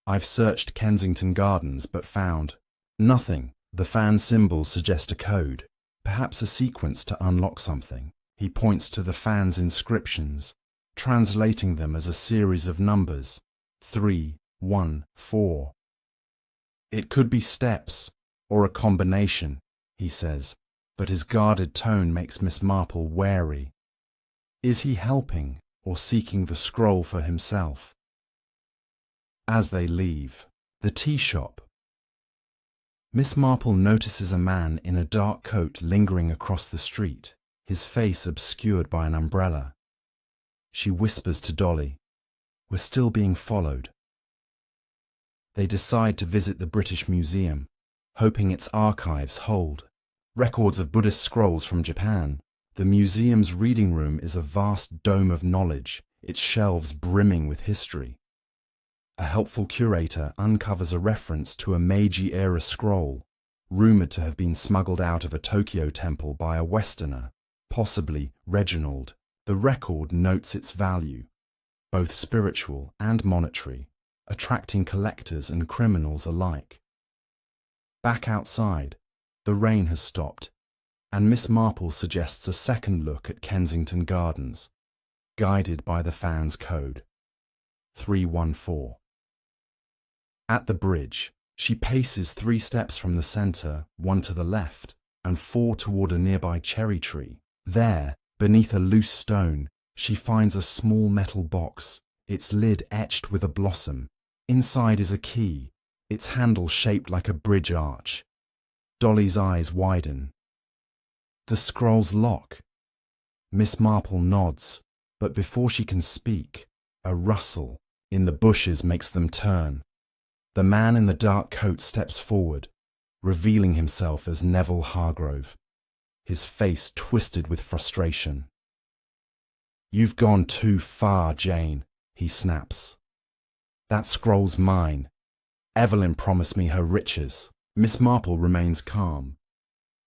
Speaker 1: I've searched Kensington Gardens but found nothing. The fan symbols suggest a code, perhaps a sequence to unlock something. He points to the fan's inscriptions, translating them as a series of numbers, 3, 1, 4. It could be steps, or a combination, he says, but his guarded tone makes Miss Marple wary. Is he helping or seeking the scroll for himself? As they leave, the tea shop. Miss Marple notices a man in a dark coat lingering across the street, his face obscured by an umbrella. She whispers to Dolly, "We're still being followed." They decide to visit the British Museum, hoping its archives hold records of Buddhist scrolls from Japan. The museum's reading room is a vast dome of knowledge, its shelves brimming with history. A helpful curator uncovers a reference to a Meiji-era scroll, rumored to have been smuggled out of a Tokyo temple by a Westerner, possibly Reginald. The record notes its value, both spiritual and monetary, attracting collectors and criminals alike. Back outside, the rain has stopped, and Miss Marple suggests a second look at Kensington Gardens, guided by the fan's code, 314. At the bridge, she paces 3 steps from the centre, 1 to the left, and 4 toward a nearby cherry tree. There, beneath a loose stone, she finds a small metal box, its lid etched with a blossom. Inside is a key, its handle shaped like a bridge arch. Dolly's eyes widen. The scroll's lock. Miss Marple nods, but before she can speak, a rustle in the bushes makes them turn. The man in the dark coat steps forward, revealing himself as Neville Hargrove, his face twisted with frustration. "You've gone too far, Jane," he snaps. "That scroll's mine. Evelyn promised me her riches." Miss Marple remains calm.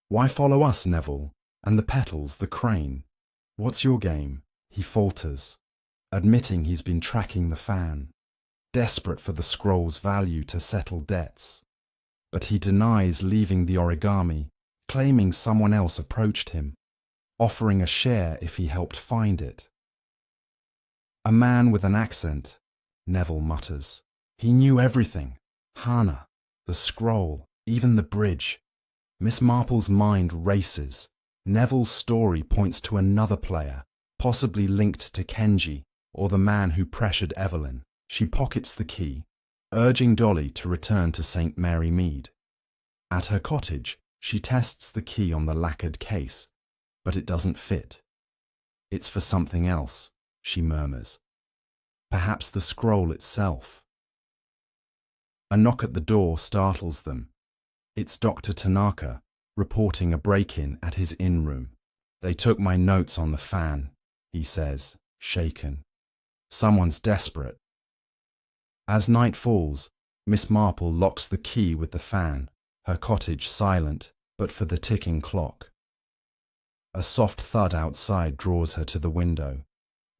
Speaker 1: "Why follow us, Neville? And the petals, the crane? What's your game?" He falters, admitting he's been tracking the fan, desperate for the scroll's value to settle debts. But he denies leaving the origami, claiming someone else approached him, offering a share if he helped find it. "A man with an accent," Neville mutters. "He knew everything. Hana, the scroll, even the bridge." Miss Marple's mind races. Neville's story points to another player, possibly linked to Kenji or the man who pressured Evelyn. She pockets the key, urging Dolly to return to St. Mary Mead. At her cottage, she tests the key on the lacquered case, but it doesn't fit. "It's for something else," she murmurs. "Perhaps the scroll itself." A knock at the door startles them. It's Dr. Tanaka, reporting a break-in at his inn room. "They took my notes on the fan," he says, shaken. "Someone's desperate." As night falls, Miss Marple locks the key with the fan, her cottage silent, but for the ticking clock. A soft thud outside draws her to the window.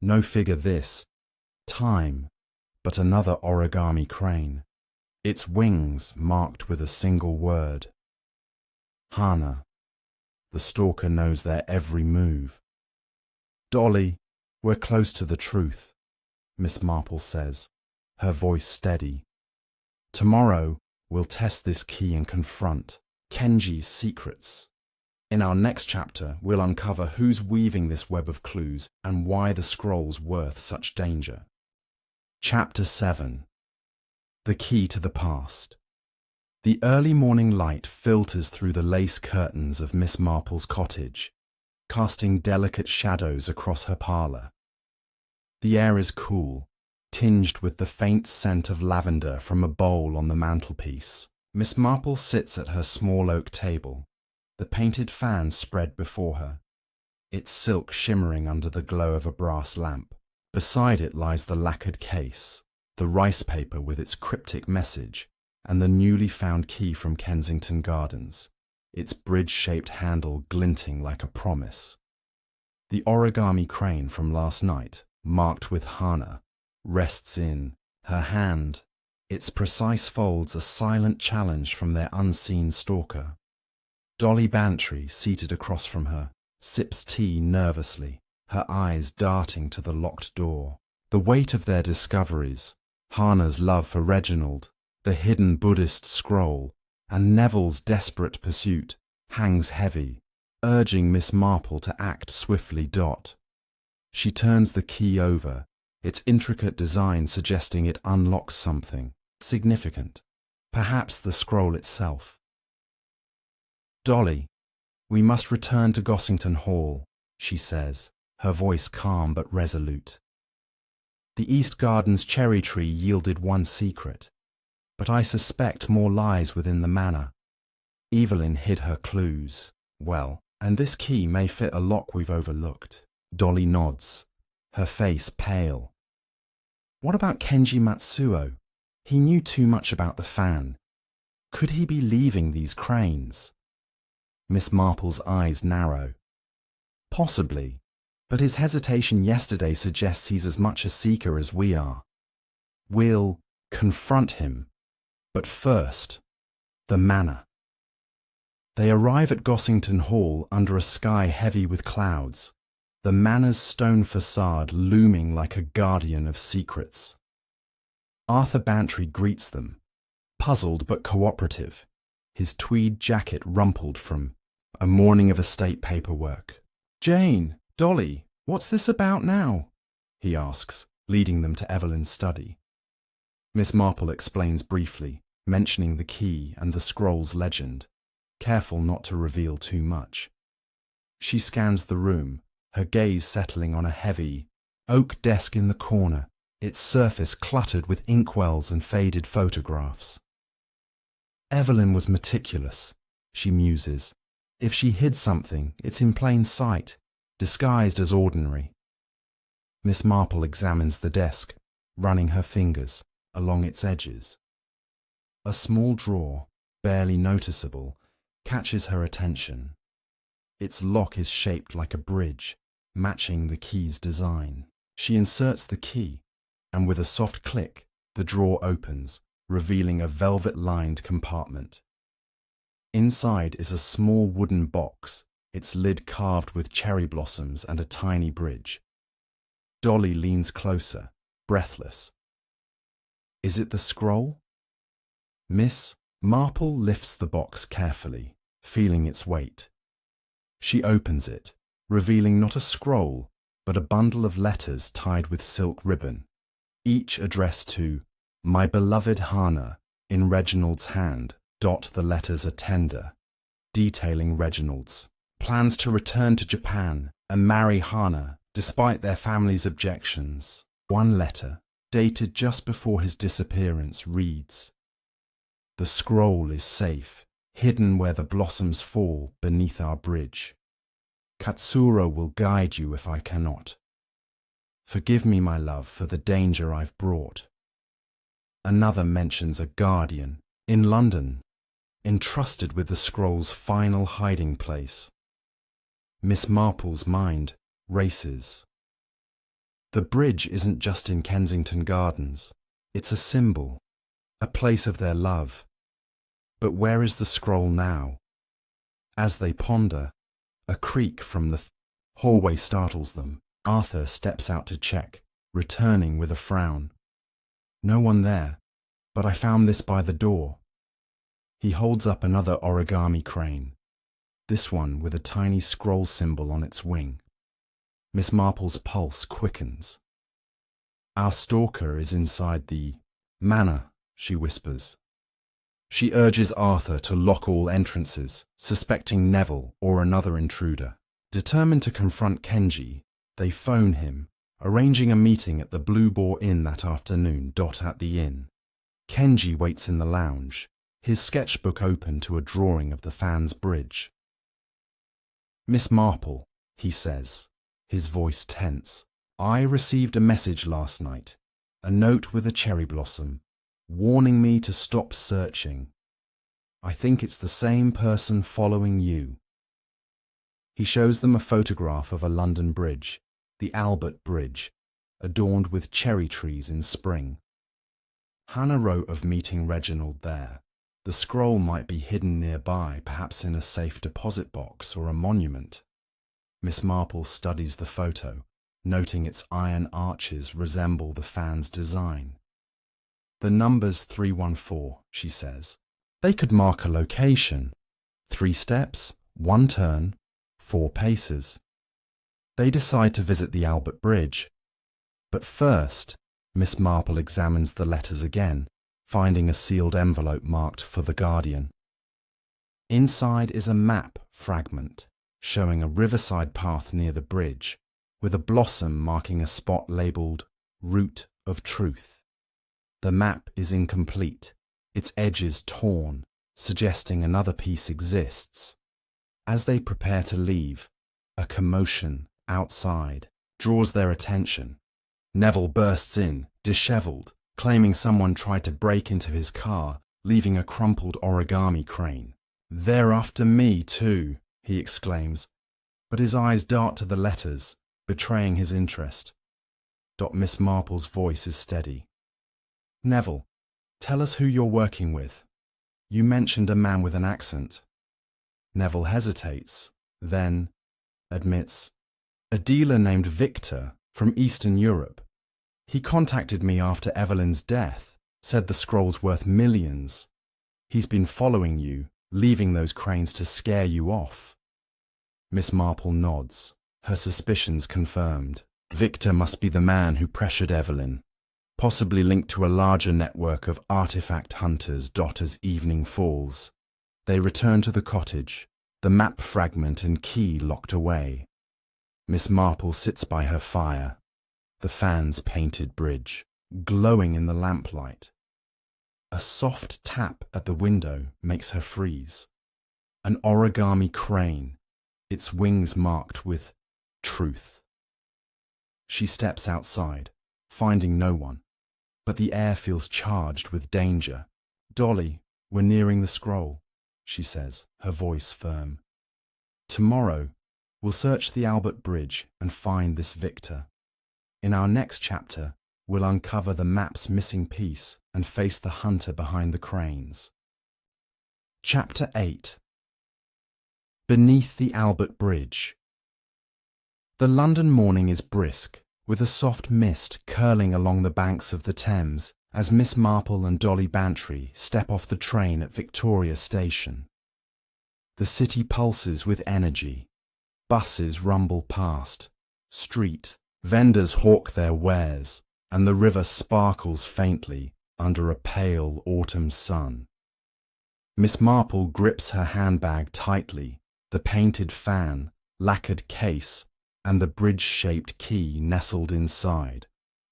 Speaker 1: No figure this. Time, but another origami crane. Its wings marked with a single word. Hana. The stalker knows their every move. "Dolly, we're close to the truth," Miss Marple says, her voice steady. "Tomorrow, we'll test this key and confront Kenji's secrets. In our next chapter, we'll uncover who's weaving this web of clues and why the scroll's worth such danger." Chapter 7. The Key to the Past. The early morning light filters through the lace curtains of Miss Marple's cottage, casting delicate shadows across her parlour. The air is cool, tinged with the faint scent of lavender from a bowl on the mantelpiece. Miss Marple sits at her small oak table, the painted fan spread before her, its silk shimmering under the glow of a brass lamp. Beside it lies the lacquered case, the rice paper with its cryptic message, and the newly found key from Kensington Gardens, its bridge-shaped handle glinting like a promise. The origami crane from last night, marked with Hana, rests in her hand, its precise folds a silent challenge from their unseen stalker. Dolly Bantry, seated across from her, sips tea nervously, her eyes darting to the locked door. The weight of their discoveries, Hana's love for Reginald, the hidden Buddhist scroll, and Neville's desperate pursuit, hangs heavy, urging Miss Marple to act swiftly. She turns the key over, its intricate design suggesting it unlocks something significant, perhaps the scroll itself. "Dolly, we must return to Gossington Hall," she says, her voice calm but resolute. The East Garden's cherry tree yielded one secret, but I suspect more lies within the manor. Evelyn hid her clues well, and this key may fit a lock we've overlooked. Dolly nods, her face pale. What about Kenji Matsuo? He knew too much about the fan. Could he be leaving these cranes? Miss Marple's eyes narrow. Possibly, but his hesitation yesterday suggests he's as much a seeker as we are. We'll confront him, but first, the manor. They arrive at Gossington Hall under a sky heavy with clouds, the manor's stone facade looming like a guardian of secrets. Arthur Bantry greets them, puzzled but cooperative, his tweed jacket rumpled from a morning of estate paperwork. "Jane, Dolly, what's this about now?" he asks, leading them to Evelyn's study. Miss Marple explains briefly, mentioning the key and the scroll's legend, careful not to reveal too much. She scans the room, her gaze settling on a heavy oak desk in the corner, its surface cluttered with inkwells and faded photographs. Evelyn was meticulous, she muses. If she hid something, it's in plain sight, disguised as ordinary. Miss Marple examines the desk, running her fingers along its edges. A small drawer, barely noticeable, catches her attention. Its lock is shaped like a bridge, matching the key's design. She inserts the key, and with a soft click, the drawer opens, revealing a velvet-lined compartment. Inside is a small wooden box, its lid carved with cherry blossoms and a tiny bridge. Dolly leans closer, breathless. Is it the scroll? Miss Marple lifts the box carefully, feeling its weight. She opens it, revealing not a scroll, but a bundle of letters tied with silk ribbon, each addressed to "My beloved Hana," in Reginald's hand. The letters are tender, detailing Reginald's plans to return to Japan and marry Hana despite their family's objections. One letter, dated just before his disappearance, reads, "The scroll is safe, hidden where the blossoms fall beneath our bridge. Katsura will guide you if I cannot. Forgive me, my love, for the danger I've brought." Another mentions a guardian in London, entrusted with the scroll's final hiding place. Miss Marple's mind races. The bridge isn't just in Kensington Gardens. It's a symbol, a place of their love. But where is the scroll now? As they ponder, a creak from the hallway startles them. Arthur steps out to check, returning with a frown. "No one there, but I found this by the door." He holds up another origami crane, this one with a tiny scroll symbol on its wing. Miss Marple's pulse quickens. "Our stalker is inside the manor," she whispers. She urges Arthur to lock all entrances, suspecting Neville or another intruder. Determined to confront Kenji, they phone him, arranging a meeting at the Blue Boar Inn that afternoon. At the inn, Kenji waits in the lounge, his sketchbook open to a drawing of the fan's bridge. "Miss Marple," he says, his voice tense, "I received a message last night, a note with a cherry blossom, warning me to stop searching. I think it's the same person following you." He shows them a photograph of a London bridge, the Albert Bridge, adorned with cherry trees in spring. Hannah wrote of meeting Reginald there. The scroll might be hidden nearby, perhaps in a safe deposit box or a monument. Miss Marple studies the photo, noting its iron arches resemble the fan's design. "The number's 314, she says. "They could mark a location. 3 steps, 1 turn, 4 paces." They decide to visit the Albert Bridge. But first, Miss Marple examines the letters again, finding a sealed envelope marked "For the Guardian." Inside is a map fragment, showing a riverside path near the bridge, with a blossom marking a spot labelled root of truth. The map is incomplete, its edges torn, suggesting another piece exists. As they prepare to leave, a commotion outside draws their attention. Neville bursts in, disheveled, claiming someone tried to break into his car, leaving a crumpled origami crane. "They're after me too," he exclaims, but his eyes dart to the letters, betraying his interest. Miss Marple's voice is steady. "Neville, tell us who you're working with. You mentioned a man with an accent." Neville hesitates, then admits, "A dealer named Victor from Eastern Europe. He contacted me after Evelyn's death, said the scroll's worth millions. He's been following you, leaving those cranes to scare you off." Miss Marple nods, her suspicions confirmed. Victor must be the man who pressured Evelyn, possibly linked to a larger network of artifact hunters dot as evening falls. They return to the cottage, the map fragment and key locked away. Miss Marple sits by her fire, the fan's painted bridge, glowing in the lamplight. A soft tap at the window makes her freeze. An origami crane, its wings marked with truth. She steps outside, finding no one, but the air feels charged with danger. "Dolly, we're nearing the scroll," she says, her voice firm. "Tomorrow, we'll search the Albert Bridge and find this Victor. In our next chapter, we'll uncover the map's missing piece and face the hunter behind the cranes." Chapter 8. Beneath the Albert Bridge. The London morning is brisk, with a soft mist curling along the banks of the Thames as Miss Marple and Dolly Bantry step off the train at Victoria Station. The city pulses with energy. Buses rumble past. Vendors hawk their wares, and the river sparkles faintly under a pale autumn sun. Miss Marple grips her handbag tightly, the painted fan, lacquered case, and the bridge-shaped key nestled inside,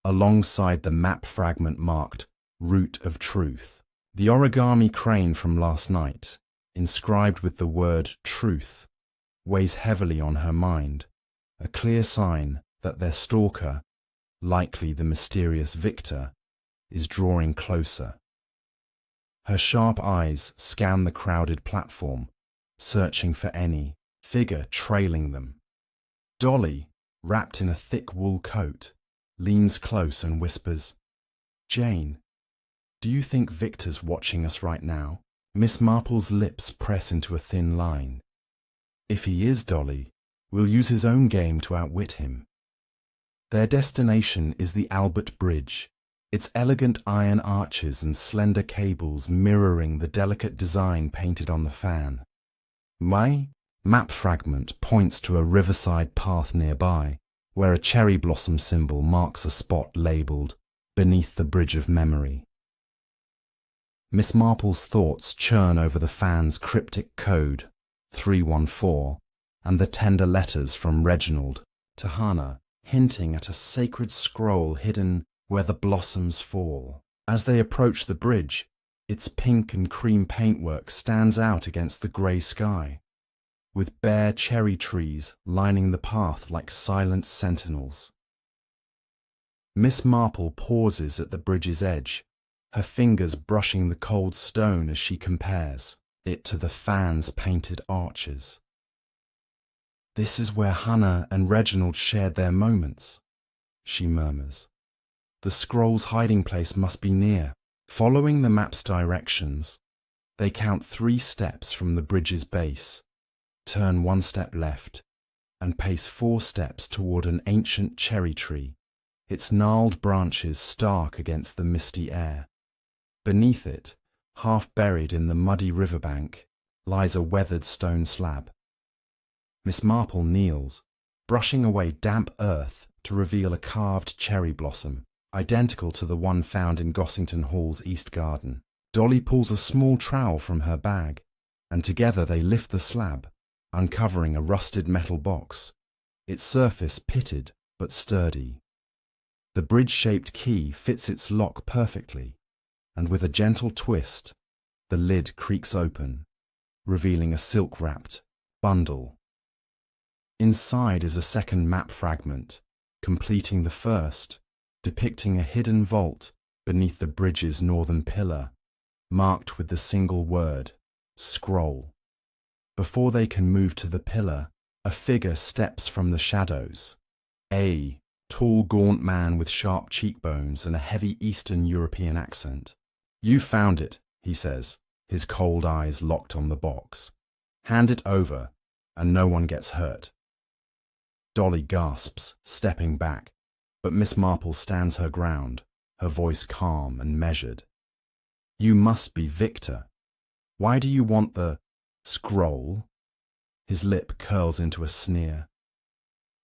Speaker 1: alongside the map fragment marked Root of Truth. The origami crane from last night, inscribed with the word truth, weighs heavily on her mind, a clear sign that their stalker, likely the mysterious Victor, is drawing closer. Her sharp eyes scan the crowded platform, searching for any figure trailing them. Dolly, wrapped in a thick wool coat, leans close and whispers, "Jane, do you think Victor's watching us right now?" Miss Marple's lips press into a thin line. "If he is, Dolly, we'll use his own game to outwit him." Their destination is the Albert Bridge, its elegant iron arches and slender cables mirroring the delicate design painted on the fan. My map fragment points to a riverside path nearby, where a cherry blossom symbol marks a spot labelled Beneath the Bridge of Memory. Miss Marple's thoughts churn over the fan's cryptic code, 314, and the tender letters from Reginald to Hannah, hinting at a sacred scroll hidden where the blossoms fall. As they approach the bridge, its pink and cream paintwork stands out against the grey sky, with bare cherry trees lining the path like silent sentinels. Miss Marple pauses at the bridge's edge, her fingers brushing the cold stone as she compares it to the fan's painted arches. "This is where Hannah and Reginald shared their moments," she murmurs. "The scroll's hiding place must be near." Following the map's directions, they count 3 steps from the bridge's base, turn 1 step left, and pace 4 steps toward an ancient cherry tree, its gnarled branches stark against the misty air. Beneath it, half buried in the muddy riverbank, lies a weathered stone slab. Miss Marple kneels, brushing away damp earth to reveal a carved cherry blossom, identical to the one found in Gossington Hall's east garden. Dolly pulls a small trowel from her bag, and together they lift the slab, uncovering a rusted metal box, its surface pitted but sturdy. The bridge-shaped key fits its lock perfectly, and with a gentle twist, the lid creaks open, revealing a silk-wrapped bundle. Inside is a second map fragment, completing the first, depicting a hidden vault beneath the bridge's northern pillar, marked with the single word, scroll. Before they can move to the pillar, a figure steps from the shadows. A tall, gaunt man with sharp cheekbones and a heavy Eastern European accent. "You found it," he says, his cold eyes locked on the box. "Hand it over, and no one gets hurt." Dolly gasps, stepping back, but Miss Marple stands her ground, her voice calm and measured. "You must be Victor. Why do you want the scroll?" His lip curls into a sneer.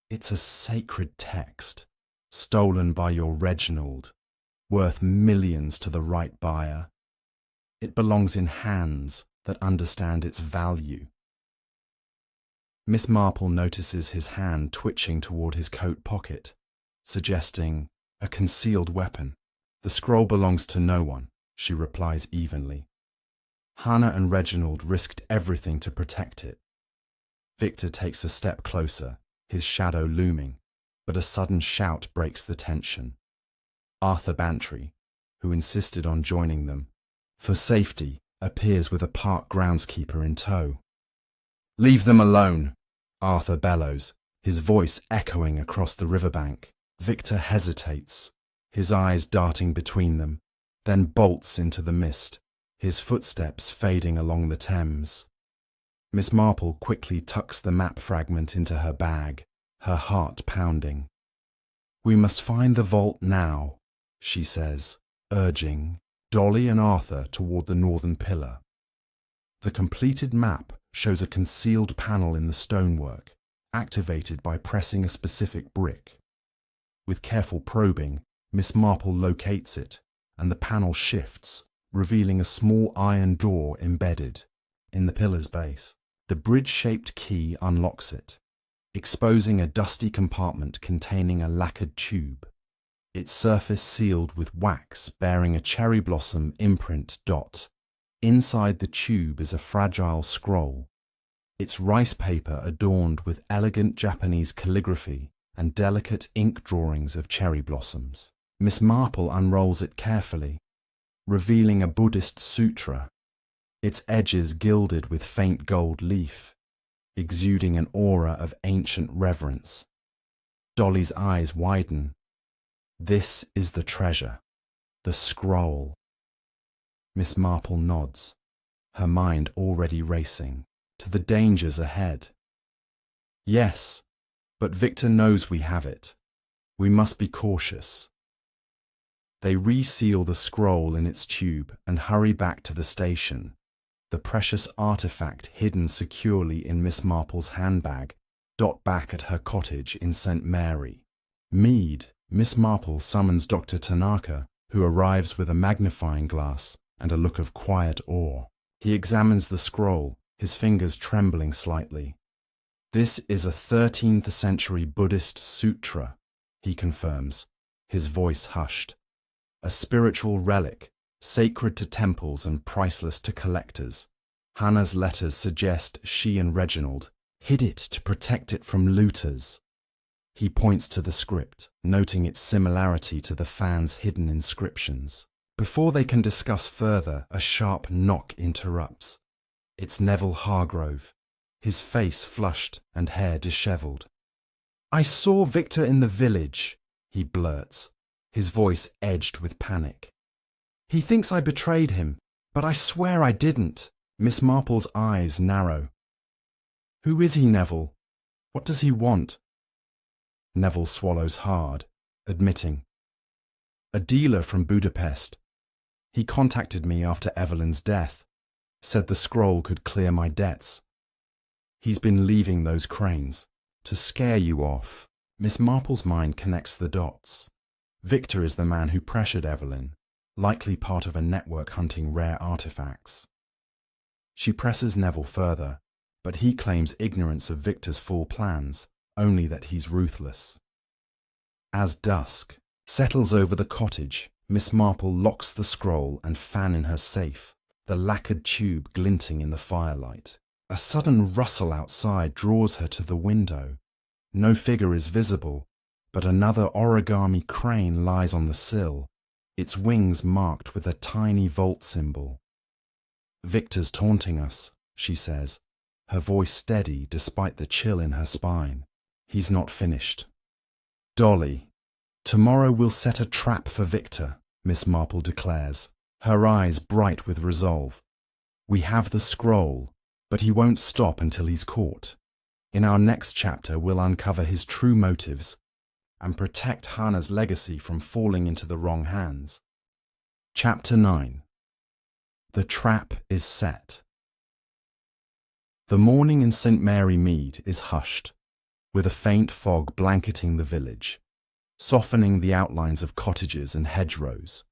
Speaker 1: "It's a sacred text, stolen by your Reginald, worth millions to the right buyer. It belongs in hands that understand its value." Miss Marple notices his hand twitching toward his coat pocket, suggesting a concealed weapon. "The scroll belongs to no one," she replies evenly. "Hannah and Reginald risked everything to protect it." Victor takes a step closer, his shadow looming, but a sudden shout breaks the tension. Arthur Bantry, who insisted on joining them for safety, appears with a park groundskeeper in tow. "Leave them alone," Arthur bellows, his voice echoing across the riverbank. Victor hesitates, his eyes darting between them, then bolts into the mist, his footsteps fading along the Thames. Miss Marple quickly tucks the map fragment into her bag, her heart pounding. "We must find the vault now," she says, urging Dolly and Arthur toward the northern pillar. The completed map shows a concealed panel in the stonework, activated by pressing a specific brick. With careful probing, Miss Marple locates it, and the panel shifts, revealing a small iron door embedded in the pillar's base. The bridge-shaped key unlocks it, exposing a dusty compartment containing a lacquered tube, its surface sealed with wax bearing a cherry blossom imprint dot. Inside the tube is a fragile scroll, its rice paper adorned with elegant Japanese calligraphy and delicate ink drawings of cherry blossoms. Miss Marple unrolls it carefully, revealing a Buddhist sutra, its edges gilded with faint gold leaf, exuding an aura of ancient reverence. Dolly's eyes widen. This is the treasure, the scroll. Miss Marple nods, her mind already racing to the dangers ahead. "Yes, but Victor knows we have it. We must be cautious." They reseal the scroll in its tube and hurry back to the station, the precious artifact hidden securely in Miss Marple's handbag, back at her cottage in St. Mary. Mead, Miss Marple summons Dr. Tanaka, who arrives with a magnifying glass and a look of quiet awe. He examines the scroll, his fingers trembling slightly. "This is a 13th century Buddhist sutra," he confirms, his voice hushed. "A spiritual relic, sacred to temples and priceless to collectors. Hannah's letters suggest she and Reginald hid it to protect it from looters." He points to the script, noting its similarity to the fans' hidden inscriptions. Before they can discuss further, a sharp knock interrupts. It's Neville Hargrove, his face flushed and hair dishevelled. "I saw Victor in the village," he blurts, his voice edged with panic. "He thinks I betrayed him, but I swear I didn't." Miss Marple's eyes narrow. "Who is he, Neville? What does he want?" Neville swallows hard, admitting. "A dealer from Budapest. He contacted me after Evelyn's death, said the scroll could clear my debts. He's been leaving those cranes to scare you off." Miss Marple's mind connects the dots. Victor is the man who pressured Evelyn, likely part of a network hunting rare artifacts. She presses Neville further, but he claims ignorance of Victor's full plans, only that he's ruthless. As dusk settles over the cottage. Miss Marple locks the scroll and fan in her safe, the lacquered tube glinting in the firelight. A sudden rustle outside draws her to the window. No figure is visible, but another origami crane lies on the sill, its wings marked with a tiny volt symbol. "Victor's taunting us," she says, her voice steady despite the chill in her spine. "He's not finished." "Dolly, tomorrow we'll set a trap for Victor," Miss Marple declares, her eyes bright with resolve. "We have the scroll, but he won't stop until he's caught. In our next chapter, we'll uncover his true motives and protect Hannah's legacy from falling into the wrong hands." Chapter 9. The Trap is Set. The morning in St. Mary Mead is hushed, with a faint fog blanketing the village, softening the outlines of cottages and hedgerows.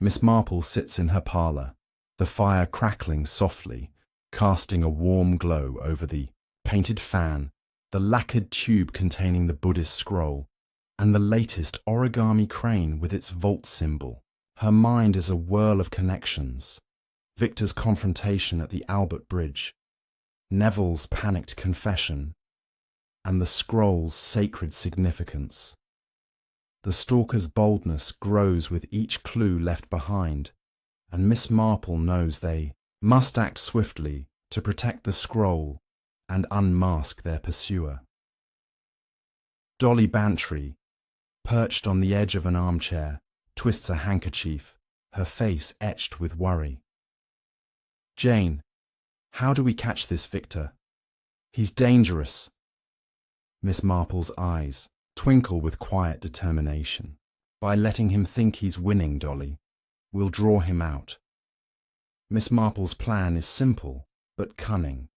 Speaker 1: Miss Marple sits in her parlour, the fire crackling softly, casting a warm glow over the painted fan, the lacquered tube containing the Buddhist scroll, and the latest origami crane with its volt symbol. Her mind is a whirl of connections. Victor's confrontation at the Albert Bridge, Neville's panicked confession, and the scroll's sacred significance. The stalker's boldness grows with each clue left behind, and Miss Marple knows they must act swiftly to protect the scroll and unmask their pursuer. Dolly Bantry, perched on the edge of an armchair, twists a handkerchief, her face etched with worry. "Jane, how do we catch this Victor? He's dangerous." Miss Marple's eyes twinkle with quiet determination. "By letting him think he's winning, Dolly. We'll draw him out." Miss Marple's plan is simple, but cunning.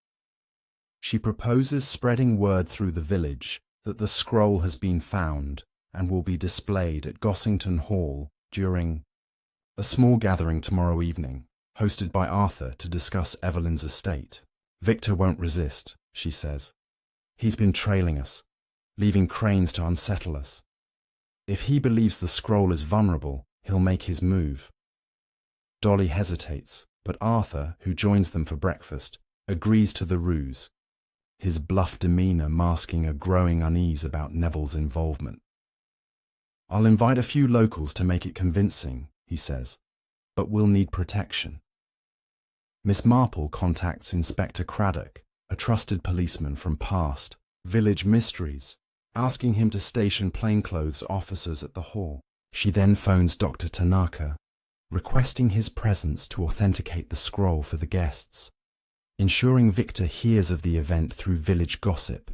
Speaker 1: She proposes spreading word through the village that the scroll has been found and will be displayed at Gossington Hall during a small gathering tomorrow evening, hosted by Arthur to discuss Evelyn's estate. "Victor won't resist," she says. "He's been trailing us, leaving cranes to unsettle us. If he believes the scroll is vulnerable, he'll make his move." Dolly hesitates, but Arthur, who joins them for breakfast, agrees to the ruse, his bluff demeanour masking a growing unease about Neville's involvement. "I'll invite a few locals to make it convincing," he says, "but we'll need protection." Miss Marple contacts Inspector Craddock, a trusted policeman from past village mysteries, asking him to station plainclothes officers at the hall. She then phones Dr. Tanaka, requesting his presence to authenticate the scroll for the guests, ensuring Victor hears of the event through village gossip.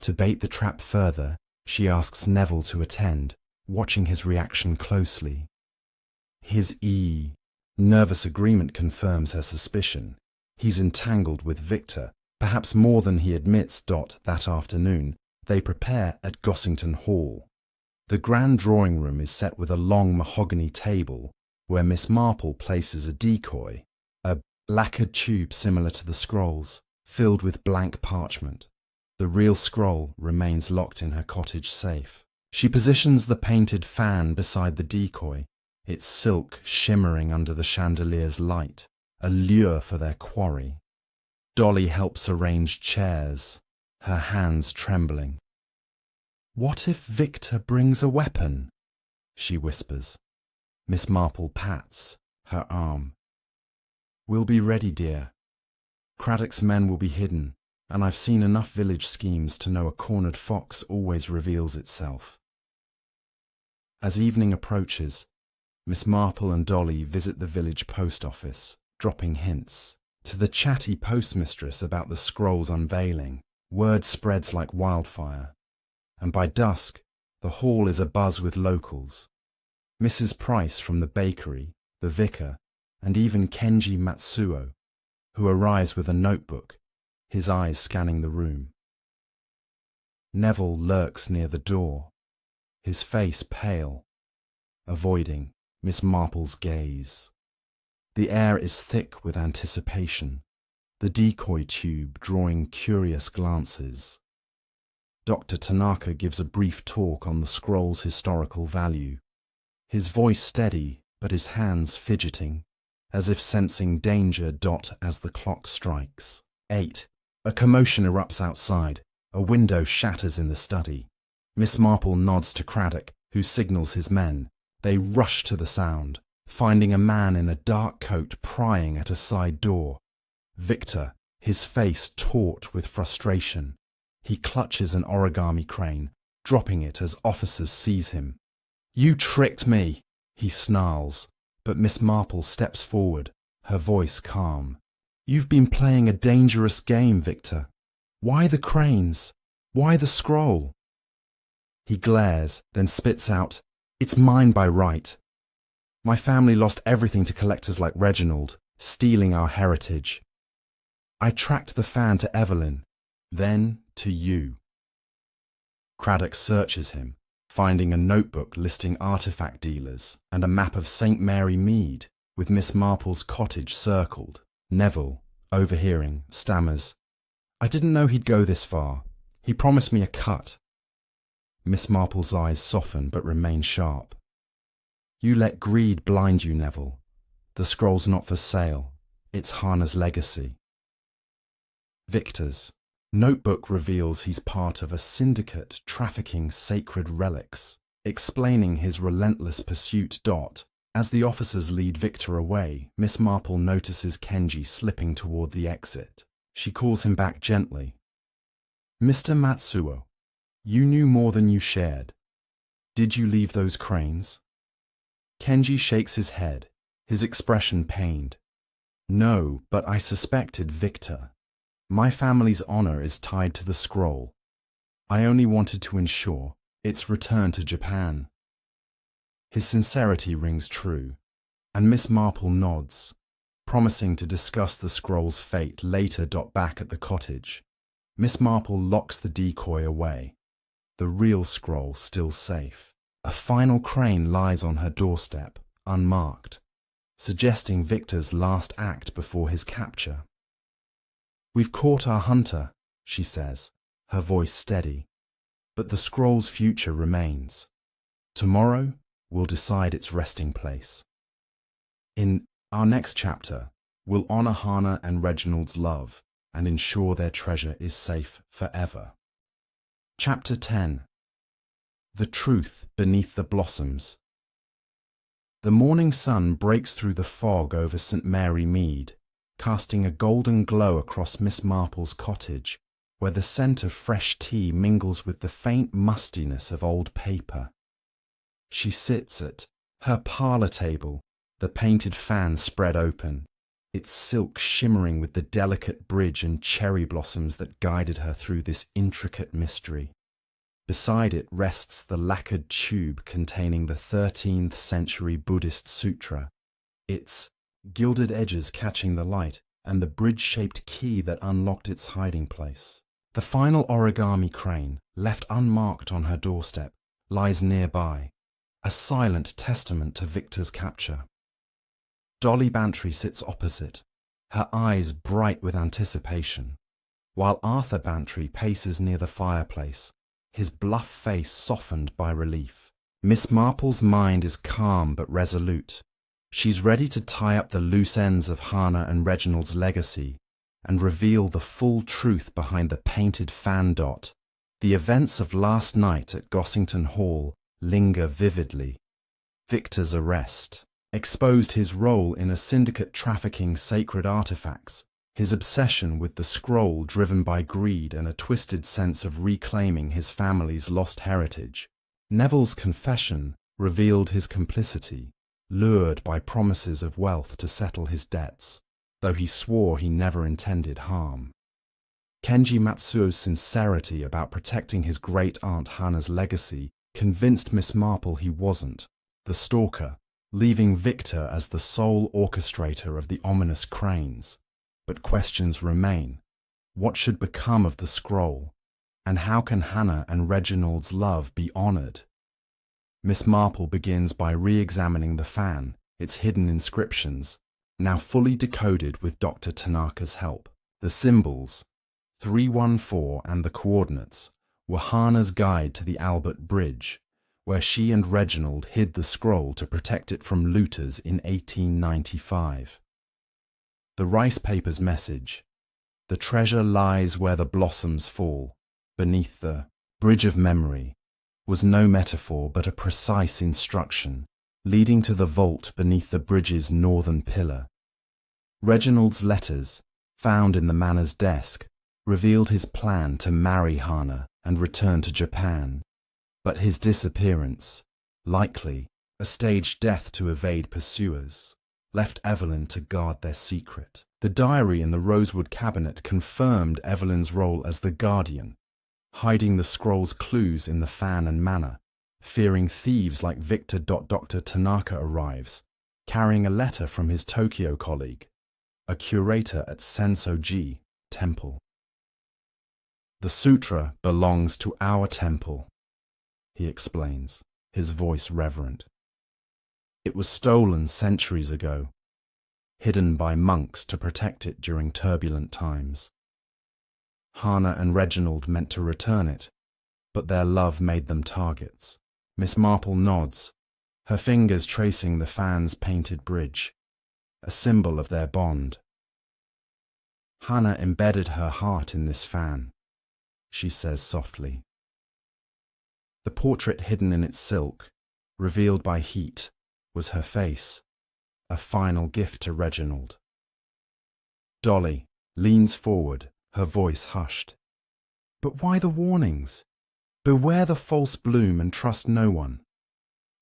Speaker 1: To bait the trap further, she asks Neville to attend, watching his reaction closely. His nervous agreement confirms her suspicion. He's entangled with Victor, perhaps more than he admits. That afternoon, they prepare at Gossington Hall. The grand drawing room is set with a long mahogany table where Miss Marple places a decoy, a lacquered tube similar to the scrolls, filled with blank parchment. The real scroll remains locked in her cottage safe. She positions the painted fan beside the decoy, its silk shimmering under the chandelier's light, a lure for their quarry. Dolly helps arrange chairs, her hands trembling. "What if Victor brings a weapon?" she whispers. Miss Marple pats her arm. "We'll be ready, dear. Craddock's men will be hidden, and I've seen enough village schemes to know a cornered fox always reveals itself." As evening approaches, Miss Marple and Dolly visit the village post office, dropping hints. To the chatty postmistress about the scroll's unveiling, word spreads like wildfire, and by dusk, the hall is abuzz with locals. Mrs. Price from the bakery, the vicar, and even Kenji Matsuo, who arrives with a notebook, his eyes scanning the room. Neville lurks near the door, his face pale, avoiding Miss Marple's gaze. The air is thick with anticipation, the decoy tube drawing curious glances. Dr. Tanaka gives a brief talk on the scroll's historical value. His voice steady, but his hands fidgeting, as if sensing danger. As the clock strikes 8, a commotion erupts outside. A window shatters in the study. Miss Marple nods to Craddock, who signals his men. They rush to the sound, finding a man in a dark coat prying at a side door. Victor, his face taut with frustration. He clutches an origami crane, dropping it as officers seize him. "You tricked me," he snarls, but Miss Marple steps forward, her voice calm. "You've been playing a dangerous game, Victor. Why the cranes? Why the scroll?" He glares, then spits out, "It's mine by right. My family lost everything to collectors like Reginald, stealing our heritage. I tracked the fan to Evelyn, then to you." Craddock searches him, finding a notebook listing artifact dealers and a map of St. Mary Mead with Miss Marple's cottage circled. Neville, overhearing, stammers, "I didn't know he'd go this far. He promised me a cut." Miss Marple's eyes soften but remain sharp. "You let greed blind you, Neville. The scroll's not for sale. It's Hana's legacy." Victor's notebook reveals he's part of a syndicate trafficking sacred relics, explaining his relentless pursuit. As the officers lead Victor away, Miss Marple notices Kenji slipping toward the exit. She calls him back gently. "Mr. Matsuo, you knew more than you shared. Did you leave those cranes?" Kenji shakes his head, his expression pained. "No, but I suspected Victor. My family's honor is tied to the scroll. I only wanted to ensure its return to Japan." His sincerity rings true, and Miss Marple nods, promising to discuss the scroll's fate later. Back at the cottage, Miss Marple locks the decoy away, the real scroll still safe. A final crane lies on her doorstep, unmarked, suggesting Victor's last act before his capture. "We've caught our hunter," she says, her voice steady, "but the scroll's future remains. Tomorrow will decide its resting place." In our next chapter, we'll honor Hana and Reginald's love and ensure their treasure is safe forever. Chapter 10. The Truth Beneath the Blossoms. The morning sun breaks through the fog over St. Mary Mead, casting a golden glow across Miss Marple's cottage, where the scent of fresh tea mingles with the faint mustiness of old paper. She sits at her parlour table, the painted fan spread open, its silk shimmering with the delicate bridge and cherry blossoms that guided her through this intricate mystery. Beside it rests the lacquered tube containing the 13th century Buddhist sutra, its gilded edges catching the light, and the bridge-shaped key that unlocked its hiding place. The final origami crane, left unmarked on her doorstep, lies nearby, a silent testament to Victor's capture. Dolly Bantry sits opposite, her eyes bright with anticipation, while Arthur Bantry paces near the fireplace, his bluff face softened by relief. Miss Marple's mind is calm but resolute. She's ready to tie up the loose ends of Hana and Reginald's legacy and reveal the full truth behind the painted fan. The events of last night at Gossington Hall linger vividly. Victor's arrest exposed his role in a syndicate trafficking sacred artifacts, his obsession with the scroll driven by greed and a twisted sense of reclaiming his family's lost heritage. Neville's confession revealed his complicity, lured by promises of wealth to settle his debts, though he swore he never intended harm. Kenji Matsuo's sincerity about protecting his great-aunt Hana's legacy convinced Miss Marple he wasn't the stalker, leaving Victor as the sole orchestrator of the ominous cranes. But questions remain. What should become of the scroll? And how can Hana and Reginald's love be honored? Miss Marple begins by re-examining the fan, its hidden inscriptions, now fully decoded with Dr. Tanaka's help. The symbols, 314, and the coordinates, were Hannah's guide to the Albert Bridge, where she and Reginald hid the scroll to protect it from looters in 1895. The rice paper's message, "The treasure lies where the blossoms fall, beneath the bridge of memory," was no metaphor but a precise instruction, leading to the vault beneath the bridge's northern pillar. Reginald's letters, found in the manor's desk, revealed his plan to marry Hannah and return to Japan, but his disappearance, likely a staged death to evade pursuers, left Evelyn to guard their secret. The diary in the rosewood cabinet confirmed Evelyn's role as the guardian, hiding the scroll's clues in the fan and manor, fearing thieves like Victor. Dr. Tanaka arrives, carrying a letter from his Tokyo colleague, a curator at Sensoji Temple. "The sutra belongs to our temple," he explains, his voice reverent. "It was stolen centuries ago, hidden by monks to protect it during turbulent times. Hannah and Reginald meant to return it, but their love made them targets." Miss Marple nods, her fingers tracing the fan's painted bridge, a symbol of their bond. "Hannah embedded her heart in this fan," she says softly. The portrait hidden in its silk, revealed by heat, was her face, a final gift to Reginald. Dolly leans forward, her voice hushed. "But why the warnings? Beware the false bloom and trust no one."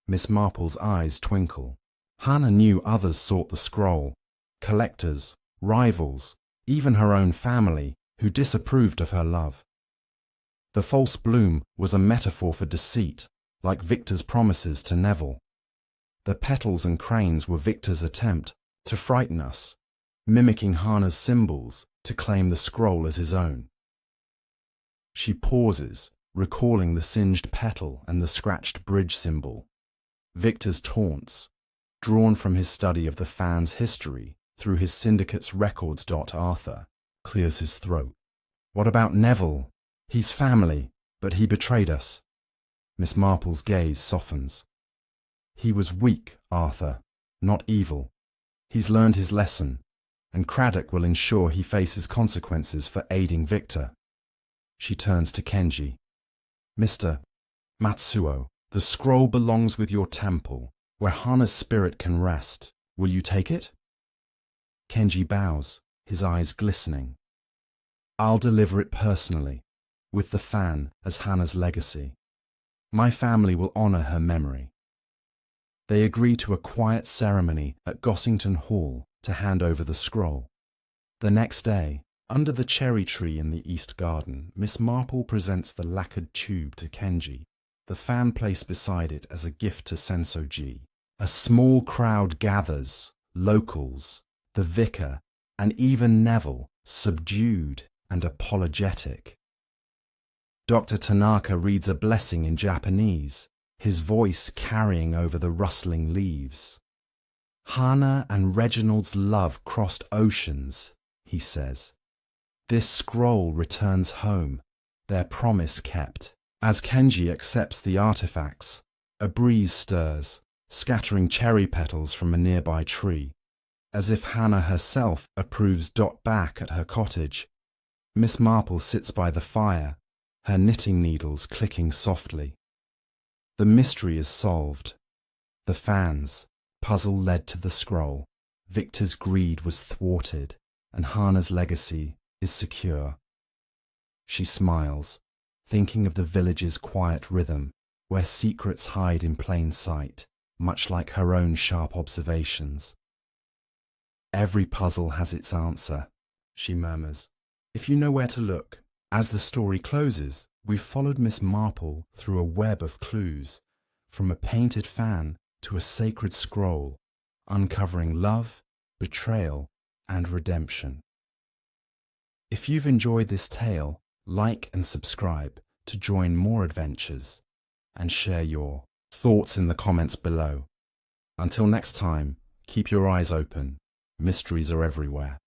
Speaker 1: Miss Marple's eyes twinkle. Hannah knew others sought the scroll, collectors, rivals, even her own family, who disapproved of her love. The false bloom was a metaphor for deceit, like Victor's promises to Neville. The petals and cranes were Victor's attempt to frighten us, mimicking Hannah's symbols to claim the scroll as his own. She pauses, recalling the singed petal and the scratched bridge symbol. Victor's taunts, drawn from his study of the fan's history through his syndicate's records. Arthur clears his throat. "What about Neville? He's family, but he betrayed us." Miss Marple's gaze softens. "He was weak, Arthur, not evil. He's learned his lesson, and Craddock will ensure he faces consequences for aiding Victor." She turns to Kenji. "Mr. Matsuo, the scroll belongs with your temple, where Hana's spirit can rest. Will you take it?" Kenji bows, his eyes glistening. "I'll deliver it personally, with the fan as Hana's legacy. My family will honor her memory." They agree to a quiet ceremony at Gossington Hall to hand over the scroll. The next day, under the cherry tree in the East Garden, Miss Marple presents the lacquered tube to Kenji, the fan placed beside it as a gift to Sensoji. A small crowd gathers, locals, the vicar, and even Neville, subdued and apologetic. Dr. Tanaka reads a blessing in Japanese, his voice carrying over the rustling leaves. "Hannah and Reginald's love crossed oceans," he says. "This scroll returns home, their promise kept." As Kenji accepts the artifacts, a breeze stirs, scattering cherry petals from a nearby tree, as if Hannah herself approves. Back at her cottage, Miss Marple sits by the fire, her knitting needles clicking softly. The mystery is solved. The fans, puzzle led to the scroll. Victor's greed was thwarted, and Hannah's legacy is secure. She smiles, thinking of the village's quiet rhythm, where secrets hide in plain sight, much like her own sharp observations. "Every puzzle has its answer," she murmurs, "if you know where to look." As the story closes, we've followed Miss Marple through a web of clues, from a painted fan to a sacred scroll, uncovering love, betrayal, and redemption. If you've enjoyed this tale, like and subscribe to join more adventures, and share your thoughts in the comments below. Until next time, keep your eyes open. Mysteries are everywhere.